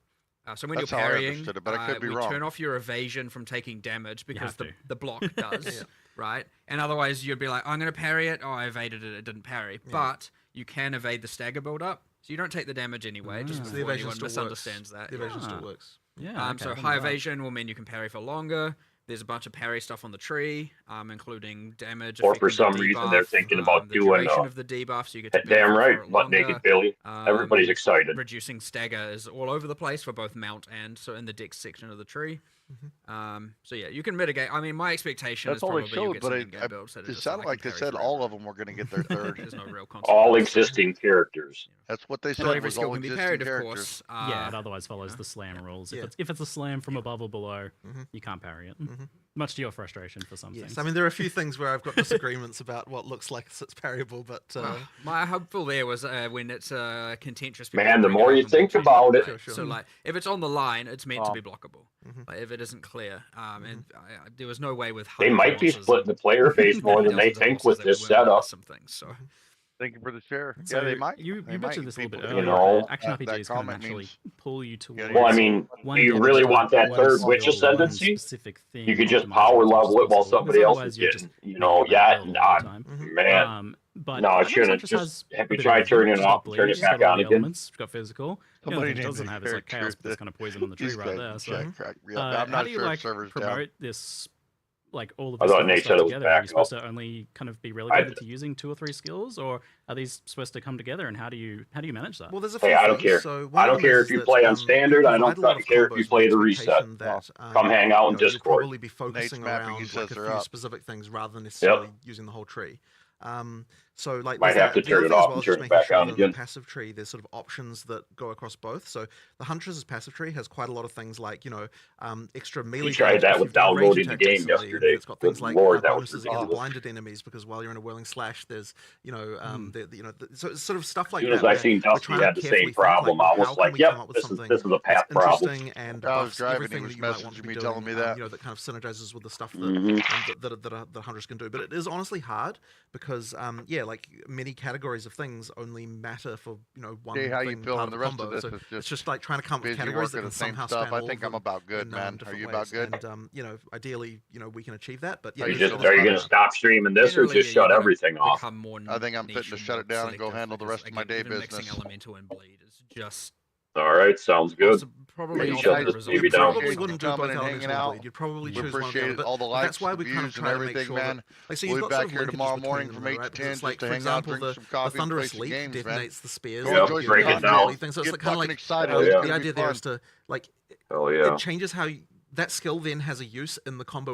so when That's you're how I parrying, understood it, but I could be we wrong. turn off your evasion from taking damage because have the, to. the block does, right? And otherwise you'd be like, I'm going to parry it. Oh, I evaded it. It didn't parry. But you can evade the stagger build up. So you don't take the damage anyway, just So the before evasion anyone still misunderstands that. The evasion Yeah. still works. Yeah. okay, So I didn't high know that. evasion will mean you can parry for longer. There's a bunch of parry stuff on the tree, including damage. Or for affecting the some reason they're debuff, thinking about the doing duration of the debuff, so you get to That damn benefit right, for it butt longer. naked Billy. Everybody's excited. Reducing stagger is all over the place for both mount and so in the dex section of the tree. So yeah, you can mitigate. I mean, my expectation That's is all probably they you'll showed, get but some in-game builds that are it just sounded I like can they parry said all forever. of them were going to get their third. There's no real consequence. All existing characters. That's what they Not said. every Was skill all can be existing parried, of characters. course. Yeah, it otherwise follows the slam rules. Yeah. If it's a slam from above or below, you can't parry it. Much to your frustration for some Yes, things. I mean there are a few things where I've got disagreements about what looks like it's parryable, but My hopeful there was when it's contentious. Man, the more you think about it. Sure. So like, if it's on the line, it's meant to be blockable. Like, if it isn't clear, and there was no way with They hundreds might of be bosses splitting the player base more than they dozens of think bosses with that this we weren't gonna miss setup. some things. So Thank you for the share. So Yeah, they might. You They mentioned might. this a little bit People- earlier. know, but action that RPGs kind of comment naturally means- pull you towards. Well, I mean, one do you game really that want that one third skill, witch one ascendancy? specific thing You could just optimized power as much as level it while possible, somebody because else otherwise is you're getting, just you know, making that yeah, level all the time. man. But No, I Advanced shouldn't. Huntress Just has have a you bit try of turning everything. it It's off, got turn bleed, it it's got back all on the again. elements, it's got physical. The only Somebody thing it named doesn't his have is like character chaos, but it's going to poison on the tree These right guys there. in So chat crack me up. I'm how not do you sure if like server's promote down. this, like all of I this thought different Nate stuff said it was together? Are you back supposed up. to only kind of be relegated to using 2 or 3 skills, or are these supposed to come together? And how do you manage that? well, there's a few Hey, I don't things. care. So one I of don't them care is if you that, play on we standard. I provide don't a lot of care if you combos play with the reset. expectation that, Come hang out in you'll Discord. probably be focusing mapping, he around says like a they're few up. specific things rather than necessarily using the whole tree. So like Might there's have to the turn other it thing as off well and is just turn it making back sure on that in the again. passive tree there's sort of options that go across both. So the Huntress's passive tree has quite a lot of things like, you know, extra melee. We tried damage that if with you've done a ranged downloading the attack game recently, and then yesterday. it's got things Good like lord, that was bonuses against ridiculous. blinded enemies, because while you're in a whirling slash, there's you know so it's sort of stuff like As soon as that. I where seen we're Dusty trying to had the carefully same think, like, problem, well, I was how can like, we yep, come up with this is something a that's path problem. interesting and I was buffs driving, he everything was that you might want to messaging be me doing, telling me that. you know, that kind of synergizes with the stuff that Mhm. that Hunters can do. But it is honestly hard because like many categories of things only matter for, you know, one Hey, how you thing, feeling? part of The the rest of combo. this So is it's just just like trying to come up with busy categories that working can the same somehow stuff. span I all think of I'm them about good, in, man. Are different you ways. about good? And you know, ideally, you know, we can achieve that. But yeah, Are you it's just- still Are you hard. gonna stop streaming this or Generally, just you're shut gonna everything off? become more I think I'm niche fitting to and shut more it down and go selective handle the because, rest of my again, day even mixing business. elemental and bleed is just All right, sounds good. probably Hey, not shut gonna this result baby in down. Probably something wouldn't do Coming both and elements hanging or out. bleed. You'd probably We choose one or the appreciate other. all the But likes, that's why we kind of reviews, and try to make everything, sure man. that, like, so We'll you've be got back sort of here linkages tomorrow between morning them, from though, 8 right? to Because 10 it's like, just to for hang out, example, drink some the coffee, and play thunderous some leap games, man. detonates the spears. We'll Yep, enjoy some break it coffee. down. Things. So it's Get like, kind of fucking like excited. Hell It's yeah. the gonna be idea there fun. is to like Oh yeah. it changes how that skill then has a use in the combo